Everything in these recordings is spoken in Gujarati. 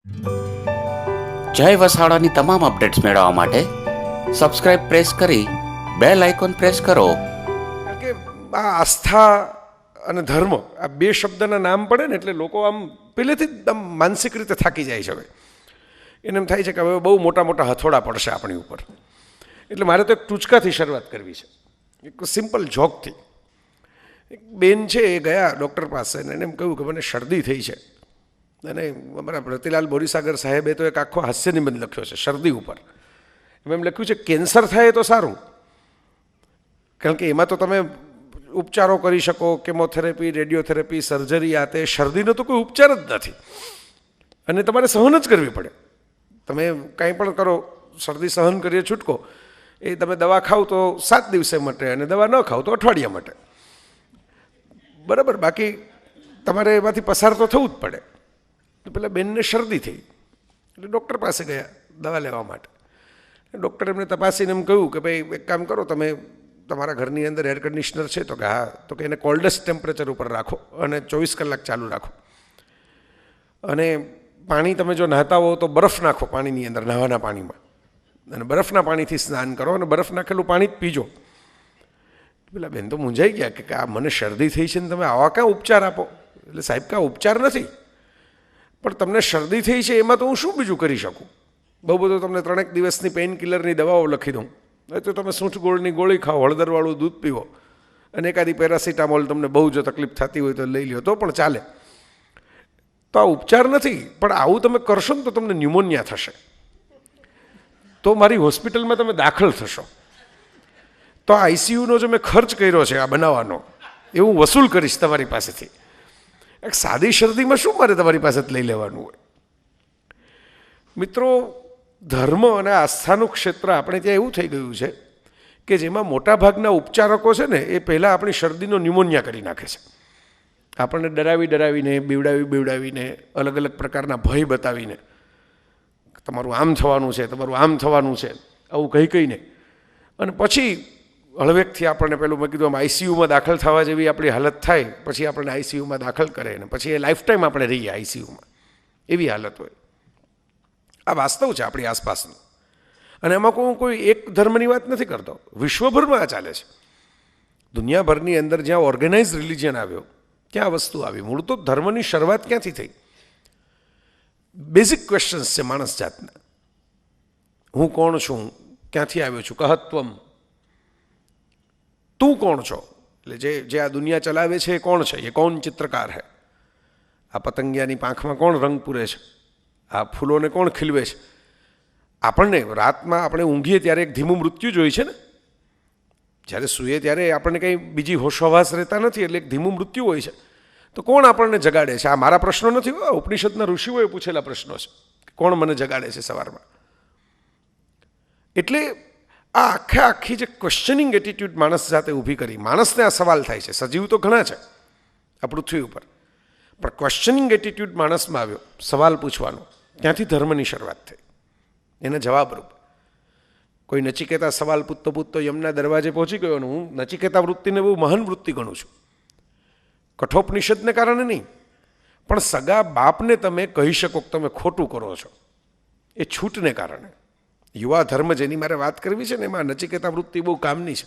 જય વસાડાની તમામ અપડેટ્સ મેળવવા માટે સબસ્ક્રાઇબ પ્રેસ કરી બેલ આઇકોન પ્રેસ કરો. કારણ કે આ આસ્થા અને ધર્મ આ બે શબ્દના નામ પડે ને એટલે લોકો આમ પહેલેથી જ આમ માનસિક રીતે થાકી જાય છે. હવે એને એમ થાય છે કે હવે બહુ મોટા મોટા હથોડા પડશે આપણી ઉપર. એટલે મારે તો એક ટૂચકાથી શરૂઆત કરવી છે, એક સિમ્પલ જોકથી. એક બેન છે એ ગયા ડૉક્ટર પાસે અને એને એમ કહ્યું કે મને શરદી થઈ છે. અને અમારા રતિલાલ બોરીસાગર સાહેબે તો એક આખો હાસ્ય નિબંધ લખ્યો છે શરદી ઉપર. એમ લખ્યું છે કેન્સર થાય તો સારું, કારણ કે એમાં તો તમે ઉપચારો કરી શકો, કેમોથેરાપી, રેડિયોથેરાપી, સર્જરી, આ તે. શરદીનો તો કોઈ ઉપચાર જ નથી અને તમારે સહન જ કરવી પડે. તમે કાંઈ પણ કરો, શરદી સહન કરીએ છૂટકો. એ તમે દવા ખાવ તો 7 દિવસે મટે અને દવા ન ખાવ તો અઠવાડિયા મટે, બરાબર. બાકી તમારે એમાંથી પસાર તો થવું જ પડે. તો પેલા બેનને શરદી થઈ એટલે ડૉક્ટર પાસે ગયા દવા લેવા માટે. ડૉક્ટરે એમને તપાસીને એમ કહ્યું કે ભાઈ એક કામ કરો, તમે તમારા ઘરની અંદર એર કન્ડિશનર છે? તો કે હા. તો કે એને કોલ્ડેસ્ટ ટેમ્પરેચર ઉપર રાખો અને 24 કલાક ચાલુ રાખો. અને પાણી તમે જો નહાતા હો તો બરફ નાખો પાણીની અંદર, નહાવાના પાણીમાં, અને બરફના પાણીથી સ્નાન કરો અને બરફ નાખેલું પાણી જ પીજો. પેલા બેન તો મૂંઝાઈ ગયા કે આ મને શરદી થઈ છે ને તમે આવા ક્યાં ઉપચાર આપો? એટલે સાહેબ કાં ઉપચાર નથી, પણ તમને શરદી થઈ છે એમાં તો હું શું બીજું કરી શકું? બહુ બધું તમને 3 દિવસની પેઇન કિલરની દવાઓ લખી દઉં, તો તમે સૂંઠ ગોળની ગોળી ખાઓ, હળદરવાળું દૂધ પીવો અને એકાદી પેરાસિટામોલ તમને બહુ જો તકલીફ થતી હોય તો લઈ લ્યો તો પણ ચાલે. તો આ ઉપચાર નથી, પણ આવું તમે કરશો ને તો તમને ન્યુમોનિયા થશે, તો મારી હોસ્પિટલમાં તમે દાખલ થશો, તો આ આઈસીયુનો જો મેં ખર્ચ કર્યો છે આ બનાવવાનો એ હું વસૂલ કરીશ તમારી પાસેથી. એક સાદી શરદીમાં શું મારે તમારી પાસે લઈ લેવાનું હોય? મિત્રો, ધર્મ અને આસ્થાનું ક્ષેત્ર આપણે ત્યાં એવું થઈ ગયું છે કે જેમાં મોટાભાગના ઉપચારકો છે ને એ પહેલાં આપણી શરદીનો ન્યુમોનિયા કરી નાખે છે. આપણને ડરાવીને, બીવડાવીને, અલગ અલગ પ્રકારના ભય બતાવીને, તમારું આમ થવાનું છે, તમારું આમ થવાનું છે, આવું કહીને, અને પછી હળવેકથી આપણને પેલું મેં કીધું આમ આઈસીયુમાં દાખલ થવા જેવી આપણી હાલત થાય, પછી આપણને આઈસીયુમાં દાખલ કરે ને પછી એ લાઈફ ટાઈમ આપણે રહીએ આઈસીયુમાં, એવી હાલત હોય. આ વાસ્તવ છે આપણી આસપાસનું. અને એમાં હું કોઈ એક ધર્મની વાત નથી કરતો, વિશ્વભરમાં આ ચાલે છે. દુનિયાભરની અંદર જ્યાં ઓર્ગેનાઇઝ રિલિજન આવ્યો ત્યાં વસ્તુ આવી. મૂળ તો ધર્મની શરૂઆત ક્યાંથી થઈ? બેઝિક ક્વેશ્ચન્સ છે માણસ જાતના. હું કોણ છું? ક્યાંથી આવ્યો છું? કહત્વમ, તું કોણ છો? એટલે જે આ દુનિયા ચલાવે છે એ કોણ છે? એ કોણ ચિત્રકાર હે? આ પતંગિયાની પાંખમાં કોણ રંગ પૂરે છે? આ ફૂલોને કોણ ખીલવે છે? આપણને રાતમાં આપણે ઊંઘીએ ત્યારે એક ધીમું મૃત્યુ જ હોય છે ને. જ્યારે સૂઈએ ત્યારે આપણને કંઈ બીજી હોશોહવાસ રહેતા નથી, એટલે એક ધીમું મૃત્યુ હોય છે. તો કોણ આપણને જગાડે છે? આ મારા પ્રશ્નો નથી, ઉપનિષદના ઋષિઓએ પૂછેલા પ્રશ્નો છે. કોણ મને જગાડે છે સવારમાં? એટલે આ આખી જે ક્વેશ્ચનિંગ એટીટ્યૂડ માણસ સાથે ઊભી કરી, માણસને આ સવાલ થાય છે. સજીવ તો ઘણા છે આ પૃથ્વી ઉપર, પણ ક્વેશ્ચનિંગ એટીટ્યૂડ માણસમાં આવ્યો, સવાલ પૂછવાનો. ત્યાંથી ધર્મની શરૂઆત થઈ. એના જવાબરૂપ કોઈ નચિકેતા સવાલ પૂછતો યમના દરવાજે પહોંચી ગયો. હું નચિકેતા વૃત્તિને બહુ મહાન વૃત્તિ ગણું છું. કઠોપનિષદને કારણે નહીં, પણ સગા બાપને તમે કહી શકો કે તમે ખોટું કરો છો એ છૂટને કારણે. યુવા ધર્મ જેની મારે વાત કરવી છે ને એમાં નચિકેતા વૃત્તિ બહુ કામની છે.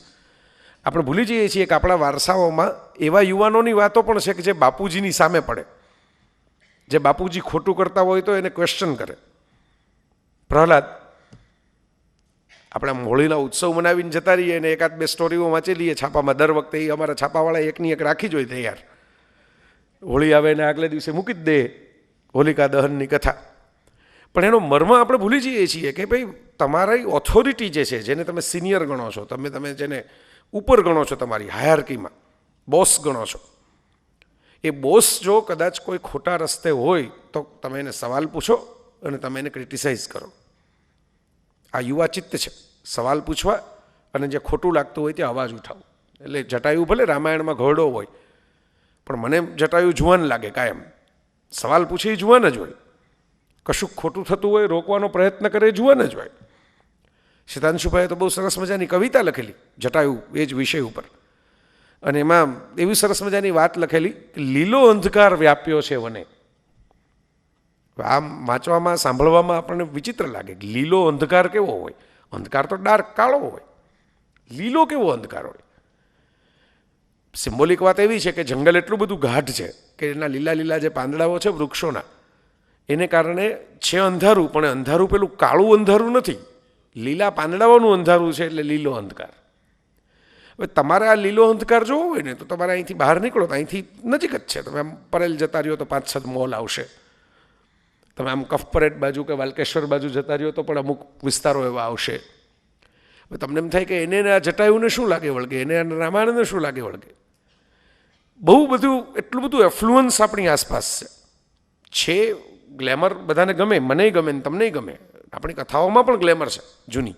આપણે ભૂલી જઈએ છીએ કે આપણા વારસાઓમાં એવા યુવાનોની વાતો પણ છે કે જે બાપુજીની સામે પડે, જે બાપુજી ખોટું કરતા હોય તો એને ક્વેશ્ચન કરે. પ્રહલાદ, આપણે હોળીના ઉત્સવ મનાવીને જતા રહીએ અને 1-2 સ્ટોરીઓ વાંચી લઈએ છાપામાં. દર વખતે એ અમારા છાપાવાળા એકની એક રાખી જ હોય તૈયાર. હોળી આવે ને આગલે દિવસે મૂકી જ દે હોલિકા દહનની કથા. પણ એનો મર્મ આપણે ભૂલી જઈએ છીએ કે ભાઈ તમારી ઓથોરિટી જે છે, જેને તમે સિનિયર ગણો છો, તમે જેને ઉપર ગણો છો, તમારી હાયરાર્કીમાં બોસ ગણો છો, એ બોસ જો કદાચ કોઈ ખોટા રસ્તે હોય તો તમે એને સવાલ પૂછો અને તમે એને ક્રિટિસાઇઝ કરો. આ યુવા ચિત્ત છે, સવાલ પૂછવા અને જે ખોટું લાગતું હોય ત્યાં અવાજ ઉઠાવો. એટલે જટાયુ ભલે રામાયણમાં ઘોડો હોય, પણ મને જટાયુ જુવાન લાગે કાયમ. સવાલ પૂછે એ જુવાન જ હોય. કશુંક ખોટું થતું હોય રોકવાનો પ્રયત્ન કરે એ જુવાન જ હોય. સિદ્ધાંશુભાઈએ તો બહુ સરસ મજાની કવિતા લખેલી જટાયુ એ જ વિષય ઉપર, અને એમાં એવી સરસ મજાની વાત લખેલી કે લીલો અંધકાર વ્યાપ્યો છે વને, આમ વાંચવામાં સાંભળવામાં આપણને વિચિત્ર લાગે કે લીલો અંધકાર કેવો હોય. અંધકાર તો ડાર્ક કાળો હોય, લીલો કેવો અંધકાર હોય. સિમ્બોલિક વાત એવી છે કે જંગલ એટલું બધું ગાઢ છે કે એના લીલા લીલા જે પાંદડાઓ છે વૃક્ષોના, એને કારણે છે અંધારું, પણ અંધારું પેલું કાળું અંધારું નથી, લીલા પાંદડાઓનું અંધારું છે, એટલે લીલો અંધકાર. હવે તમારે આ લીલો અંધકાર જોવો હોય ને તો તમારે અહીંથી બહાર નીકળો તો અહીંથી નજીક જ છે. તમે આમ પરેલ જતા રહ્યો તો 5-6 મોલ આવશે. તમે આમ કફપરેટ બાજુ કે વાલકેશ્વર બાજુ જતા રહ્યો તો પણ અમુક વિસ્તારો એવા આવશે. હવે તમને એમ થાય કે એને આ જટાયુને શું લાગે વળગે, એને રામાયણને શું લાગે વળગે. બહુ બધું એટલું બધું એફ્લુઅન્સ આપણી આસપાસ છે. ગ્લેમર બધાને ગમે, મને ગમે ને તમને ગમે. આપણી કથાઓમાં પણ ગ્લેમર છે જૂની,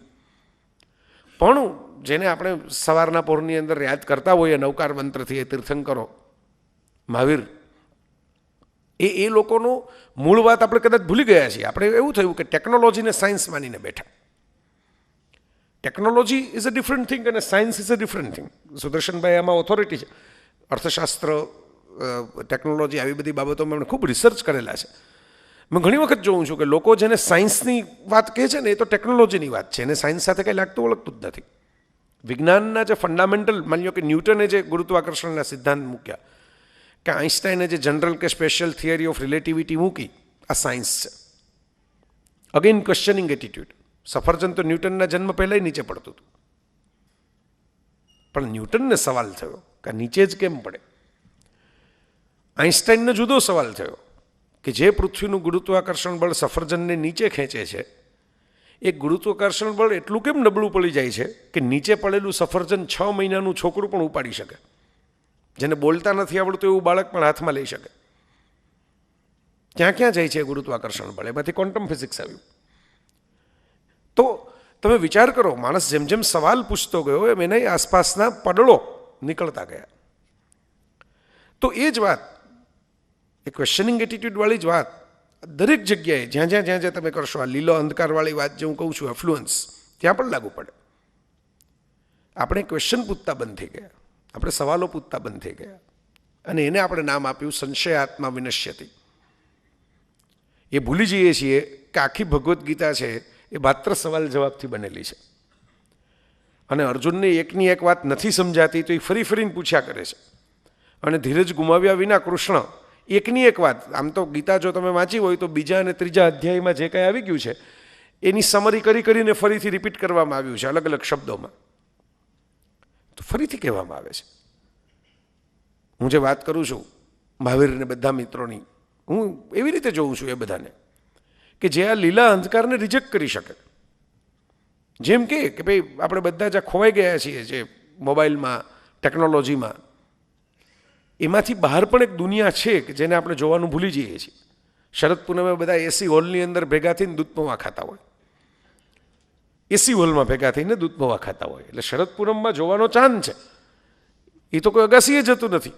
પણ જેને આપણે સવારના પોરની અંદર યાદ કરતા હોઈએ નવકાર મંત્રથી, એ તીર્થંકરો, મહાવીર, એ લોકોનો મૂળ વાત આપણે કદાચ ભૂલી ગયા છીએ. આપણે એવું થયું કે ટેકનોલોજીને સાયન્સ માનીને બેઠા. Technology is a different thing અને science is a different thing. સુદર્શનભાઈ આમાં ઓથોરિટી છે. અર્થશાસ્ત્ર, ટેકનોલોજી, આવી બધી બાબતોમાં એમણે ખૂબ રિસર્ચ કરેલા છે. મેં ઘણી વખત જોઉં છું કે લોકો જેને સાયન્સની વાત કહે છે ને એ તો ટેકનોલોજીની વાત છે, એને સાયન્સ સાથે કંઈ લાગતું ઓળખતું જ નથી. વિજ્ઞાનના જે ફંડામેન્ટલ, માની લો કે ન્યૂટને જે ગુરુત્વાકર્ષણના સિદ્ધાંત મૂક્યા, કે આઈન્સ્ટાઈને જે જનરલ કે સ્પેશિયલ થિયરી ઓફ રિલેટિવિટી મૂકી, આ સાયન્સ છે. Again questioning attitude. સફરજન તો ન્યૂટનના જન્મ પહેલાંય નીચે પડતું હતું, પણ ન્યૂટનને સવાલ થયો કે નીચે જ કેમ પડે. આઈન્સ્ટાઈનને જુદો સવાલ થયો કે જે પૃથ્વીનું ગુરુત્વાકર્ષણ બળ સફરજનને નીચે ખેંચે છે, એ ગુરુત્વાકર્ષણ બળ એટલું કેમ નબળું પડી જાય છે કે નીચે પડેલું સફરજન 6 મહિનાનું છોકરું પણ ઉપાડી શકે, જેને બોલતા નથી આવડતું એવું બાળક પણ હાથમાં લઈ શકે. ક્યાં ક્યાં જાય છે ગુરુત્વાકર્ષણ બળ? એમાંથી ક્વોન્ટમ ફિઝિક્સ આવ્યું. તો તમે વિચાર કરો, માણસ જેમ જેમ સવાલ પૂછતો ગયો એમ એના આસપાસના પડળો નીકળતા ગયા. તો એ જ વાત, એ ક્વેશ્ચનિંગ એટીટ્યૂડવાળી જ વાત દરેક જગ્યાએ જ્યાં જ્યાં તમે કરશો, આ લીલો અંધકારવાળી વાત જે હું કહું છું, એફ્લુઅન્સ, ત્યાં પણ લાગુ પડે. આપણે ક્વેશ્ચન પૂછતા બંધ થઈ ગયા, આપણે સવાલો પૂછતા બંધ થઈ ગયા, અને એને આપણે નામ આપ્યું સંશયાત્મા વિનશ્યતિ. એ ભૂલી જઈએ છીએ કે આખી ભગવદ્ ગીતા છે એ માત્ર સવાલ જવાબથી બનેલી છે. અને અર્જુનને એકની એક વાત નથી સમજાતી તો એ ફરી ફરીને પૂછ્યા કરે છે. અને ધીરજ ગુમાવ્યા વિના કૃષ્ણ એકની એક વાત, આમ તો ગીતા જો તમે વાંચી હોય તો 2 અને 3 અધ્યાયમાં જે કંઈ આવી ગયું છે એની સમરી કરીને ફરીથી રિપીટ કરવામાં આવ્યું છે અલગ અલગ શબ્દોમાં. તો ફરીથી કહેવામાં આવે છે. હું જે વાત કરું છું મહાવીરને બધા મિત્રોની, હું એવી રીતે જોઉં છું એ બધાને કે જે આ લીલા અંધકારને રિજેક્ટ કરી શકે. જેમ કે ભાઈ આપણે બધા જ્યાં ખોવાઈ ગયા છીએ જે મોબાઈલમાં, ટેકનોલોજીમાં, એમાંથી બહાર પણ એક દુનિયા છે કે જેને આપણે જોવાનું ભૂલી જઈએ છીએ. શરદ પૂનમે બધા એસી હોલની અંદર ભેગા થઈને દૂધ પૌવા ખાતા હોય, એસી હોલમાં ભેગા થઈને દૂધ પૌવા ખાતા હોય. એટલે શરદ પૂનમમાં જોવાનો ચાંદ છે. એ તો કોઈ અગાસીએ જતું નથી,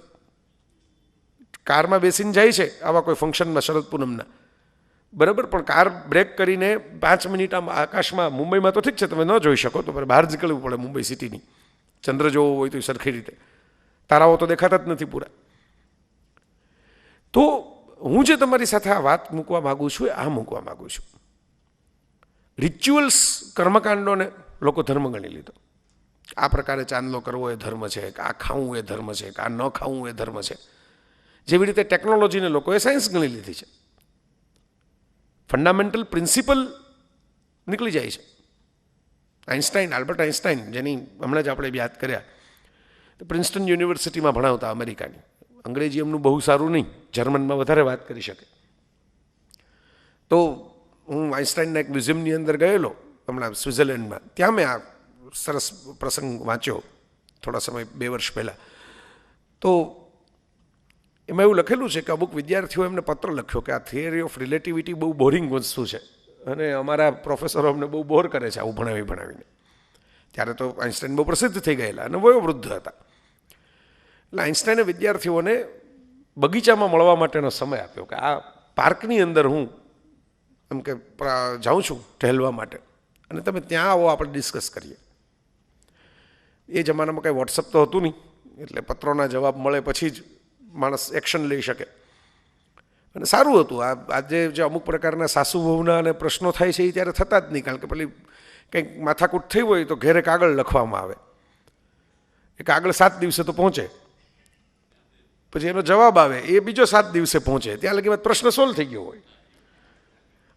કારમાં બેસીને જાય છે આવા કોઈ ફંક્શનમાં શરદ પૂનમના, બરાબર, પણ કાર બ્રેક કરીને 5 મિનિટ આમ આકાશમાં, મુંબઈમાં તો ઠીક છે તમે ન જોઈ શકો તો બહાર નીકળવું પડે મુંબઈ સિટીની, ચંદ્ર જોવો હોય તો સરખી રીતે, તારાઓ તો દેખાતા જ નથી પૂરા. તો હું જે તમારી સાથે આ વાત મૂકવા માગું છું એ આ મૂકવા માગું છું, રિચ્યુઅલ્સ, કર્મકાંડોને લોકો ધર્મ ગણી લીધો. આ પ્રકારે ચાંદલો કરવો એ ધર્મ છે, કે આ ખાવું એ ધર્મ છે, કે આ ન ખાવું એ ધર્મ છે. જેવી રીતે ટેકનોલોજીને લોકોએ સાયન્સ ગણી લીધી છે. ફંડામેન્ટલ પ્રિન્સિપલ નીકળી જાય છે. આઈન્સ્ટાઈન, આલ્બર્ટ આઈન્સ્ટાઈન, જેની હમણાં જ આપણે યાદ કર્યા, પ્રિન્સ્ટન યુનિવર્સિટીમાં ભણાવતા, અમેરિકાની. અંગ્રેજી એમનું બહુ સારું નહીં, જર્મનમાં વધારે વાત કરી શકે. તો હું આઈન્સ્ટાઈનના એક મ્યુઝિયમની અંદર ગયેલો હમણાં સ્વિટ્ઝરલેન્ડમાં. ત્યાં મેં આ સરસ પ્રસંગ વાંચ્યો થોડા સમય, 2 વર્ષ પહેલાં. તો એમાં એવું લખેલું છે કે અમુક વિદ્યાર્થીઓ એમને પત્ર લખ્યો કે આ થિયરી ઓફ રિલેટિવિટી બહુ બોરિંગ વસ્તુ છે અને અમારા પ્રોફેસરો અમને બહુ બોર કરે છે આવું ભણાવીને. ત્યારે તો આઈન્સ્ટાઈન બહુ પ્રસિદ્ધ થઈ ગયેલા અને વયોવૃદ્ધ હતા. એટલે આઈન્સ્ટાઈને વિદ્યાર્થીઓને બગીચામાં મળવા માટેનો સમય આપ્યો કે આ પાર્કની અંદર હું એમ કે જાઉં છું ટહેલવા માટે, અને તમે ત્યાં આવો, આપણે ડિસ્કસ કરીએ. એ જમાનામાં કંઈ વોટ્સઅપ તો હતું નહીં, એટલે પત્રોના જવાબ મળે પછી જ માણસ એક્શન લઈ શકે. અને સારું હતું. આજે જે અમુક પ્રકારના સાસુ વહુના અને પ્રશ્નો થાય છે એ ત્યારે થતા જ નહીં, કારણ કે પેલી કંઈક માથાકૂટ થઈ હોય તો ઘેરે કાગળ લખવામાં આવે, એ કાગળ 7 દિવસે તો પહોંચે, પછી એનો જવાબ આવે એ બીજો 7 દિવસે પહોંચે, ત્યાં લગી પ્રશ્ન સોલ્વ થઈ ગયો હોય.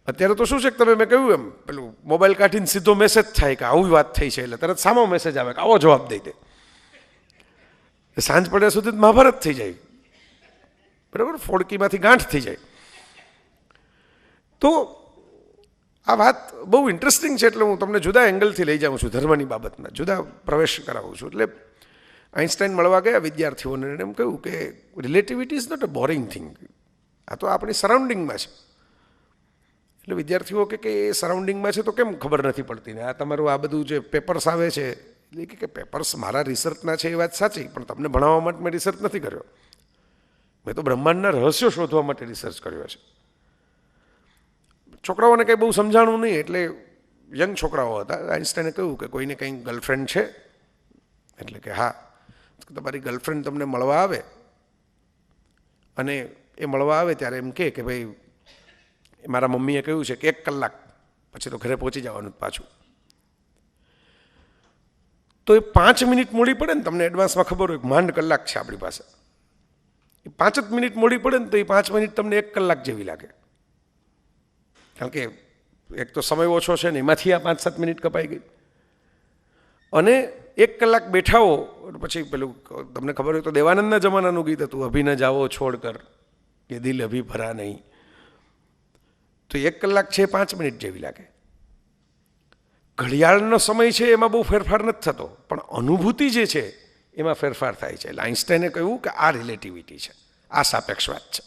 અત્યારે તો શું છે કે તમે મેં કહ્યું એમ પેલું મોબાઈલ કાઢીને સીધો મેસેજ થાય કે આવી વાત થઈ છે, એટલે તરત સામો મેસેજ આવે કે આવો જવાબ દઈ દે. સાંજ પડ્યા સુધી મહાભારત થઈ જાય, બરાબર, ફોડકીમાંથી ગાંઠ થઈ જાય. તો આ વાત બહુ ઇન્ટરેસ્ટિંગ છે, એટલે હું તમને જુદા એંગલથી લઈ જાઉં છું, ધર્મની બાબતમાં જુદા પ્રવેશ કરાવું છું. એટલે આઇન્સ્ટાઈન મળવા ગયા વિદ્યાર્થીઓને, એમ કહ્યું કે relativity is not a boring thing, આ તો આપણી સરાઉન્ડિંગમાં છે. એટલે વિદ્યાર્થીઓ કે એ સરાઉન્ડિંગમાં છે તો કેમ ખબર નથી પડતી ને, આ તમારું આ બધું જે પેપર્સ આવે છે, એટલે કે પેપર્સ મારા રિસર્ચના છે એ વાત સાચી, પણ તમને ભણાવવા માટે મેં રિસર્ચ નથી કર્યો, મેં તો બ્રહ્માંડના રહસ્યો શોધવા માટે રિસર્ચ કર્યો છે. છોકરાઓને કંઈ બહુ સમજાણું નહીં, એટલે યંગ છોકરાઓ હતા. આઇન્સ્ટાઈને કહ્યું કે કોઈને કંઈ ગર્લફ્રેન્ડ છે, એટલે કે હા. તમારી ગર્લફ્રેન્ડ તમને મળવા આવે અને એ મળવા આવે ત્યારે એમ કે ભાઈ મારા મમ્મીએ કહ્યું છે કે 1 કલાક પછી તો ઘરે પહોંચી જવાનું પાછું. તો એ 5 મિનિટ મોડી પડે ને, તમને એડવાન્સમાં ખબર હોય માંડ કલાક છે આપણી પાસે, એ 5 જ મિનિટ મોડી પડે ને તો એ 5 મિનિટ તમને 1 કલાક જેવી લાગે, કારણ કે એક તો સમય ઓછો છે ને એમાંથી આ 5-7 મિનિટ કપાઈ ગઈ. અને 1 કલાક બેઠા હો પછી પેલું તમને ખબર હોય તો દેવાનંદના જમાનાનું ગીત હતું, અભી ન જાવો છોડ કર કે દિલ અભી ભરા નહીં. તો 1 કલાક છે 5 મિનિટ જેવી લાગે. ઘડિયાળનો સમય છે એમાં બહુ ફેરફાર નથી થતો, પણ અનુભૂતિ જે છે એમાં ફેરફાર થાય છે. એટલે આઇન્સ્ટાઈને કહ્યું કે આ રિલેટિવિટી છે, આ સાપેક્ષવાદ છે.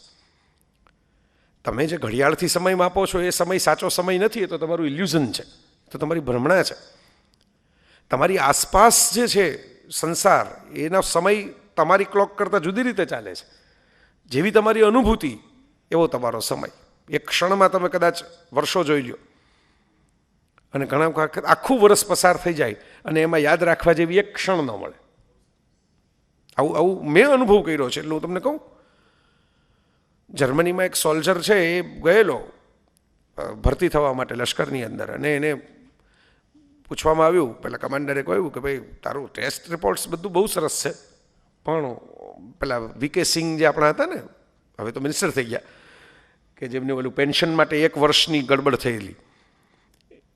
તમે જે ઘડિયાળથી સમય માપો છો એ સમય સાચો સમય નથી, એ તો તમારું ઇલ્યુઝન છે, તો તમારી ભ્રમણા છે. તમારી આસપાસ જે છે સંસાર, એનો સમય તમારી ક્લોક કરતાં જુદી રીતે ચાલે છે. જેવી તમારી અનુભૂતિ એવો તમારો સમય. એક ક્ષણમાં તમે કદાચ વર્ષો જોઈ લો, અને ઘણા વખત આખું વર્ષ પસાર થઈ જાય અને એમાં યાદ રાખવા જેવી એક ક્ષણ ન મળે. આવું મેં અનુભવ કર્યો છે. એટલે હું તમને કહું, જર્મનીમાં એક સોલ્જર છે, એ ગયેલો ભરતી થવા માટે લશ્કરની અંદર, અને એને પૂછવામાં આવ્યું, પેલા કમાન્ડરે કહ્યું કે ભાઈ તારું ટેસ્ટ રિપોર્ટ્સ બધું બહુ સરસ છે, પણ પેલા વીકે સિંહ જે આપણા હતા ને, હવે તો મિનિસ્ટર થઈ ગયા, કે જેમને ઓલું પેન્શન માટે 1 વર્ષની ગડબડ થયેલી,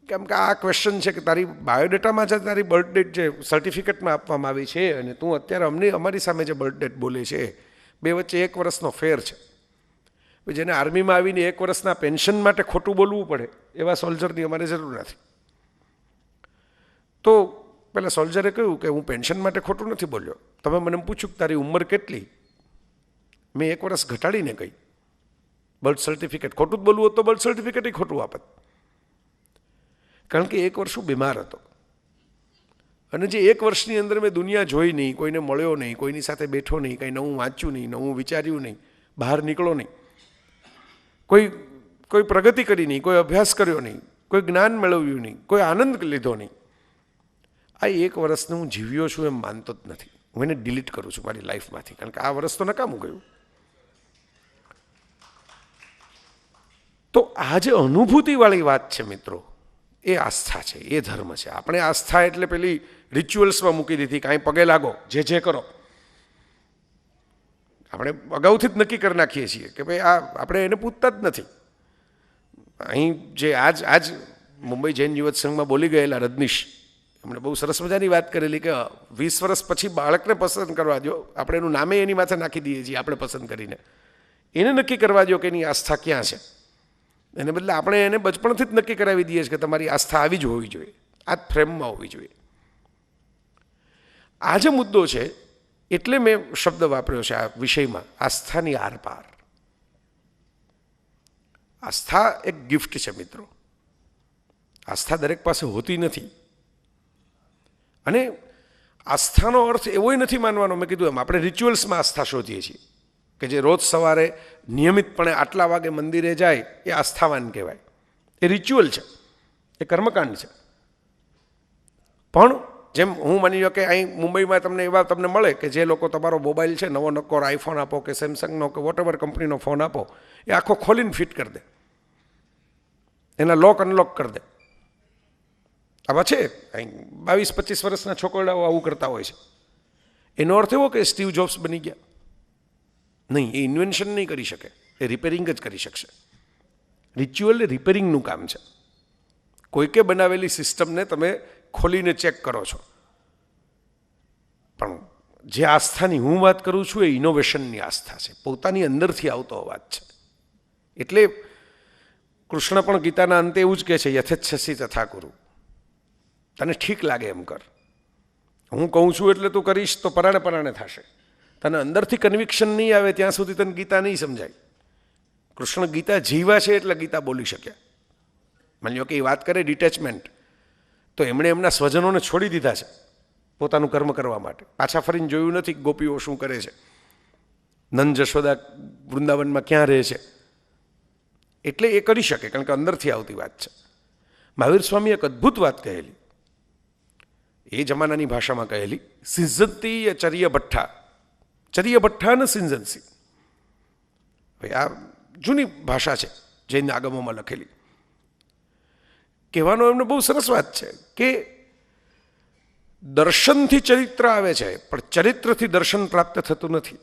કેમ કે આ ક્વેશ્ચન છે કે તારી બાયોડેટામાં છે, તારી બર્થ ડેટ જે સર્ટિફિકેટમાં આપવામાં આવી છે, અને તું અત્યારે અમારી સામે જે બર્થ ડેટ બોલે છે, બે વચ્ચે 1 વર્ષનો ફેર છે. જેને આર્મીમાં આવીને 1 વર્ષના પેન્શન માટે ખોટું બોલવું પડે એવા સોલ્જરની અમારે જરૂર નથી. તો પેલા સોલ્જરે કહ્યું કે હું પેન્શન માટે ખોટું નથી બોલ્યો, તમે મને પૂછ્યું કે તારી ઉંમર કેટલી, મેં 1 વર્ષ ઘટાડીને કહી. બર્થ સર્ટિફિકેટ ખોટું જ બોલવું હોત તો બર્થ સર્ટિફિકેટ ખોટું આપત, કારણ કે 1 વર્ષ હું બીમાર હતો, અને જે 1 વર્ષની અંદર મેં દુનિયા જોઈ નહીં, કોઈને મળ્યો નહીં, કોઈની સાથે બેઠો નહીં, કંઈ નવું વાંચ્યું નહીં, નવું વિચાર્યું નહીં, બહાર નીકળો નહીં, કોઈ પ્રગતિ કરી નહીં, કોઈ અભ્યાસ કર્યો નહીં, કોઈ જ્ઞાન મેળવ્યું નહીં, કોઈ આનંદ લીધો નહીં, આ 1 વર્ષને હું જીવ્યો છું એમ માનતો જ નથી. હું એને ડિલીટ કરું છું મારી લાઈફમાંથી, કારણ કે આ વર્ષ તો નકામું ગયું. તો આ જે અનુભૂતિવાળી વાત છે મિત્રો, એ આસ્થા છે, એ ધર્મ છે. આપણે આસ્થા એટલે પેલી રિચ્યુઅલ્સમાં મૂકી દીધી, કાંઈ પગે લાગો, જે કરો. આપણે અગાઉથી જ નક્કી કરી નાખીએ છીએ કે ભાઈ આ આપણે એને પૂછતા જ નથી. અહીં જે આજ મુંબઈ જૈન યુવક સંઘમાં બોલી ગયેલા રજનીશ, એમણે બહુ સરસ મજાની વાત કરેલી કે 20 વર્ષ પછી બાળકને પસંદ કરવા દો, આપણે એનું નામે એની માથે નાખી દઈએ છીએ આપણે પસંદ કરીને, એને નક્કી કરવા દો કે એની આસ્થા ક્યાં છે. એને બદલે આપણે એને બચપણથી જ નક્કી કરાવી દઈએ છીએ કે તમારી આસ્થા આવી જ હોવી જોઈએ, આ જ ફ્રેમમાં હોવી જોઈએ. આ જે મુદ્દો છે એટલે મેં શબ્દ વાપર્યો છે આ વિષયમાં, આસ્થાની આરપાર. આસ્થા એક ગિફ્ટ છે મિત્રો. આસ્થા દરેક પાસે હોતી નથી, અને આસ્થાનો અર્થ એવોય નથી માનવાનો, મેં કીધું એમ આપણે રિચ્યુઅલ્સમાં આસ્થા શોધીએ છીએ કે જે રોજ સવારે નિયમિતપણે આટલા વાગે મંદિરે જાય એ આસ્થાવાન કહેવાય, એ રિચ્યુઅલ છે, એ કર્મકાંડ છે. પણ જેમ હું માની લો કે અહીં મુંબઈમાં તમને એવા તમને મળે કે જે લોકો તમારો મોબાઈલ છે નવો નક્કોર આઈફોન આપો કે સેમસંગનો કે વોટ એવર કંપનીનો ફોન આપો એ આખો ખોલીને ફિટ કરી દે, એના લોક અનલોક કરી દે. આવા છે અહીં 22-25 વર્ષના છોકરાઓ આવું કરતા હોય છે. એનો અર્થ એવો કે સ્ટીવ જોબ્સ બની ગયા? નહીં, એ ઇન્વેન્શન નહીં કરી શકે, એ રિપેરિંગ જ કરી શકશે. રિચ્યુઅલ એ રિપેરિંગનું કામ છે. કોઈકે બનાવેલી સિસ્ટમને તમે ખોલીને ચેક કરો છો, પણ જે આસ્થાની હું વાત કરું છું એ ઇનોવેશનની આસ્થા છે, પોતાની અંદરથી આવતો વાત છે. એટલે કૃષ્ણ પણ ગીતાના અંતે એવું જ કહે છે, યથેચ્છસી તથા કુરુ. તને ઠીક લાગે એમ કર, હું કહું છું એટલે તું કરીશ તો પરાણે પરાણે થશે. તને અંદરથી કન્વિક્શન નહીં આવે ત્યાં સુધી તને ગીતા નહીં સમજાય. કૃષ્ણ ગીતા જીવા છે એટલે ગીતા બોલી શક્યા. માની લો કે એ વાત કરે ડિટેચમેન્ટ, તો એમણે એમના સ્વજનોને છોડી દીધા છે પોતાનું કર્મ કરવા માટે. પાછા ફરીને જોયું નથી ગોપીઓ શું કરે છે, નંદ જશોદા વૃંદાવનમાં ક્યાં રહે છે. એટલે એ કરી શકે કારણ કે અંદરથી આવતી વાત છે. મહાવીર સ્વામી એક અદ્ભુત વાત કહેલી, એ જમાનાની ભાષામાં કહેલી, સિંઝંતી ચર્ય ભઠ્ઠા ને સિંઝંસી. ભાઈ આ જૂની ભાષા છે જૈન આગમોમાં લખેલી. કહેવાનો એમને બહુ સરસ વાત છે કે દર્શનથી ચરિત્ર આવે છે પણ ચરિત્રથી દર્શન પ્રાપ્ત થતું નથી.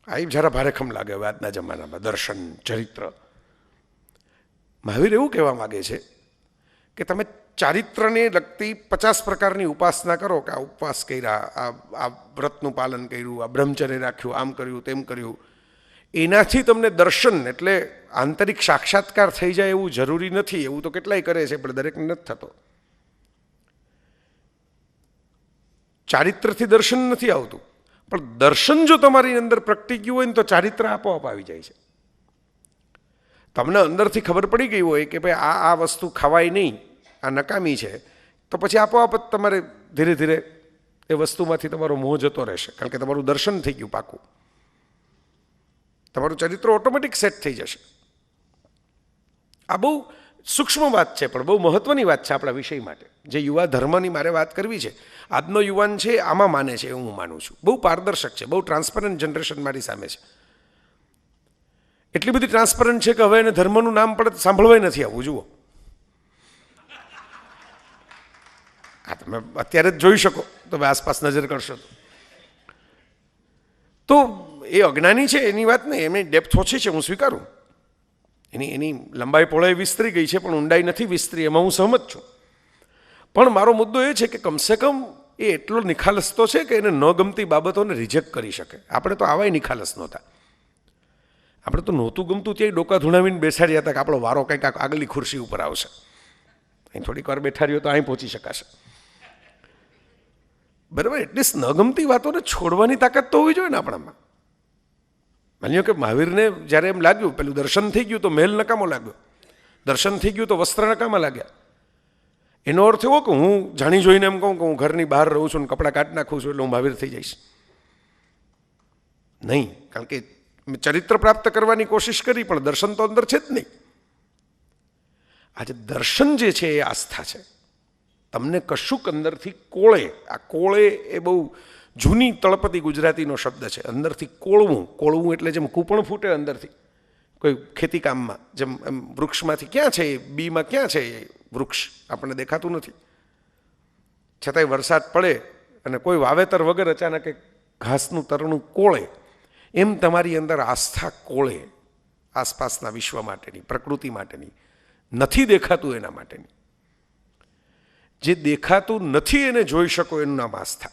આ જરા ભારેખમ લાગે હવે આજના જમાનામાં દર્શન ચરિત્ર. મહાવીર એવું કહેવા માગે છે કે તમે ચારિત્રને લગતી 50 પ્રકારની ઉપાસના કરો કે આ ઉપવાસ કર્યા, આ વ્રતનું પાલન કર્યું, આ બ્રહ્મચર્ય રાખ્યું, આમ કર્યું તેમ કર્યું, એનાથી તમને દર્શન એટલે આંતરિક સાક્ષાત્કાર થઈ જાય એવું જરૂરી નથી. એવું તો કેટલાય કરે છે પણ દરેકને નથી થતો. ચારિત્રથી દર્શન નથી આવતું, પણ દર્શન જો તમારી અંદર પ્રગટી ગયું હોય ને તો ચારિત્ર આપોઆપ આવી જાય છે. તમને અંદરથી ખબર પડી ગઈ હોય કે ભાઈ આ વસ્તુ ખવાય નહીં, આ નકામી છે, તો પછી આપોઆપ જ તમારે ધીરે ધીરે એ વસ્તુમાંથી તમારો મોહ જતો રહેશે, કારણ કે તમારું દર્શન થઈ ગયું પાકું. તમારું ચરિત્ર ઓટોમેટિક સેટ થઈ જશે. આ બહુ સૂક્ષ્મ વાત છે પણ બહુ મહત્વની વાત છે આપણા વિષય માટે. જે યુવા ધર્મની મારે વાત કરવી છે, આજનો યુવાન છે આમાં માને છે એવું હું માનું છું. બહુ પારદર્શક છે, બહુ ટ્રાન્સપરન્ટ જનરેશન મારી સામે છે. એટલી બધી ટ્રાન્સપરન્ટ છે કે હવે એને ધર્મનું નામ પણ સાંભળવાય નથી આવવું. જુઓ, હા તમે અત્યારે જ જોઈ શકો, તમે આસપાસ નજર કરશો તો એ અજ્ઞાની છે એની વાત નહીં, એમની ડેપ્થ ઓછી છે, હું સ્વીકારું. એની લંબાઈ પહોળાઈ વિસ્તરી ગઈ છે પણ ઊંડાઈ નથી વિસ્તરી, એમાં હું સહમત છું. પણ મારો મુદ્દો એ છે કે કમસે કમ એ એટલો નિખાલસ તો છે કે એને ન ગમતી બાબતોને રિજેક્ટ કરી શકે. આપણે તો આવાય નિખાલસ નહોતા. આપણે તો નહોતું ગમતું ત્યાંય ડોકા ધૂણાવીને બેસાડ્યા હતા કે આપણો વારો કંઈક આગલી ખુરશી ઉપર આવશે. અહીં થોડીક વાર બેઠા રહ્યો તો અહીં પહોંચી શકાશે. બરાબર, એટલીસ્ટ ન ગમતી વાતોને છોડવાની તાકાત તો હોવી જોઈએ ને આપણામાં. માન્યો કે મહાવીરને જ્યારે એમ લાગ્યું પેલું દર્શન થઈ ગયું તો મહેલ નકામો લાગ્યો, દર્શન થઈ ગયું તો વસ્ત્ર નકામા લાગ્યા. એનો અર્થ એવો કે હું જાણી જોઈને એમ કહું કે હું ઘરની બહાર રહું છું ને કપડાં કાઢી નાખું છું એટલે હું મહાવીર થઈ જઈશ. નહીં, કારણ કે ચરિત્ર પ્રાપ્ત કરવાની કોશિશ કરી પણ દર્શન તો અંદર છે જ નહીં. આજે દર્શન જે છે એ આસ્થા છે. તમને કશુંક અંદરથી કોળે, આ કોળે એ બહુ જૂની તળપદી ગુજરાતીનો શબ્દ છે. અંદરથી કોળવું, કોળવું એટલે જેમ કૂપણ ફૂટે અંદરથી કોઈ ખેતી કામમાં, જેમ એમ વૃક્ષમાંથી ક્યાં છે એ બીમાં ક્યાં છે એ વૃક્ષ આપણને દેખાતું નથી, છતાંય વરસાદ પડે અને કોઈ વાવેતર વગર અચાનક એક ઘાસનું તરણું કોળે, એમ તમારી અંદર આસ્થા કોળે આસપાસના વિશ્વ માટેની, પ્રકૃતિ માટેની, નથી દેખાતું એના માટેની. જે દેખાતું નથી એને જોઈ શકો એનું નામ આસ્થા.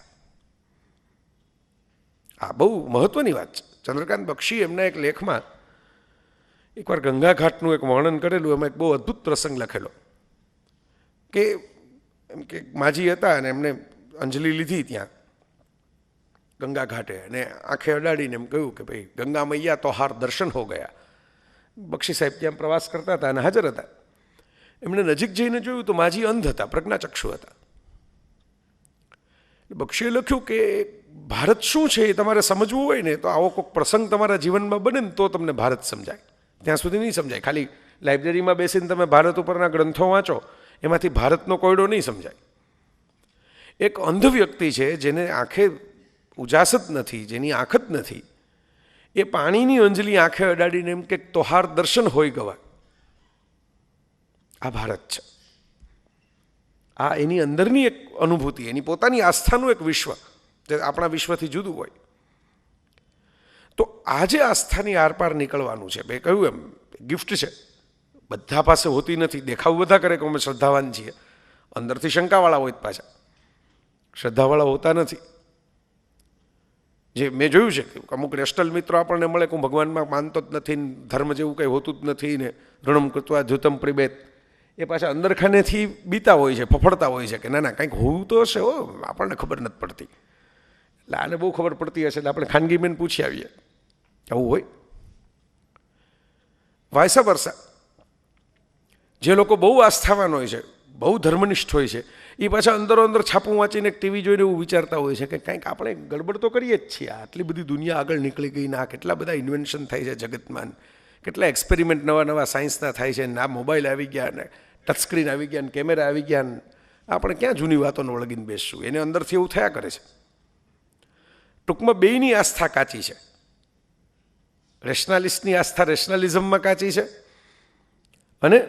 આ બહુ મહત્વની વાત છે. ચંદ્રકાંત બક્ષી એમના એક લેખમાં એકવાર ગંગા ઘાટનું એક વર્ણન કરેલું, એમાં એક બહુ અદ્ભુત પ્રસંગ લખેલો કે એમ કે માજી હતા અને એમને અંજલિ લીધી ત્યાં ગંગા ઘાટે અને આંખે અડાડીને એમ કહ્યું કે ભાઈ ગંગા મૈયા તો હાર દર્શન હો ગયા. બક્ષી સાહેબ ત્યાં પ્રવાસ કરતા હતા અને હાજર હતા. એમણે નજીક જઈને જોયું તો માજી અંધ હતા, પ્રજ્ઞાચક્ષુ હતા. બક્ષીએ લખ્યું કે ભારત શું છે એ તમારે સમજવું હોય ને તો આવો કોઈક પ્રસંગ તમારા જીવનમાં બને ને તો તમને ભારત સમજાય, ત્યાં સુધી નહીં સમજાય. ખાલી લાઇબ્રેરીમાં બેસીને તમે ભારત ઉપરના ગ્રંથો વાંચો એમાંથી ભારતનો કોયડો નહીં સમજાય. એક અંધ વ્યક્તિ છે જેને આંખે ઉજાસ જ નથી, જેની આંખ જ નથી, એ પાણીની અંજલી આંખે અડાડીને એમ કે તોહાર દર્શન હોય ગવા. આ ભારત છે. આ એની અંદરની એક અનુભૂતિ, એની પોતાની આસ્થાનું એક વિશ્વ જે આપણા વિશ્વથી જુદું હોય. તો આજે આસ્થાની આરપાર નીકળવાનું છે. મેં કહ્યું એમ ગિફ્ટ છે, બધા પાસે હોતી નથી. દેખાવ બધા કરે કે અમે શ્રદ્ધાવાન છીએ, અંદરથી શંકાવાળા હોય પાછા, શ્રદ્ધાવાળા હોતા નથી. જે મેં જોયું છે કે અમુક રેસ્ટલ મિત્રો આપણને મળે કે હું ભગવાનમાં માનતો જ નથી, ધર્મ જેવું કંઈ હોતું જ નથી ને ઋણમ કૃત્વા ધૃતમ પ્રિબેત, એ પાછા અંદરખાનેથી બીતા હોય છે, ફફડતા હોય છે કે ના ના કંઈક હોવું તો હશે, હો આપણને ખબર નથી પડતી. એટલે આને બહુ ખબર પડતી હશે એટલે આપણે ખાનગી બેન પૂછી આવીએ. આવું હોય. વાયસા વર્ષા જે લોકો બહુ આસ્થાવાન હોય છે, બહુ ધર્મનિષ્ઠ હોય છે, એ પાછા અંદરો અંદર છાપું વાંચીને ટીવી જોઈને એવું વિચારતા હોય છે કે કંઈક આપણે ગડબડ તો કરીએ જ છીએ. આટલી બધી દુનિયા આગળ નીકળી ગઈ ને આ કેટલા બધા ઇન્વેન્શન થાય છે જગતમાં, કેટલા એક્સપેરિમેન્ટ નવા નવા સાયન્સના થાય છે ને આ મોબાઈલ આવી ગયા ને ટચસ્ક્રીન આવી ગયા ને કેમેરા આવી ગયા ને આપણે ક્યાં જૂની વાતોને વળગીને બેસશું. એને અંદરથી એવું થયા કરે છે. ટૂંકમાં બેયની આસ્થા કાચી છે. રેશનાલિસ્ટની આસ્થા રેશનાલિઝમમાં કાચી છે અને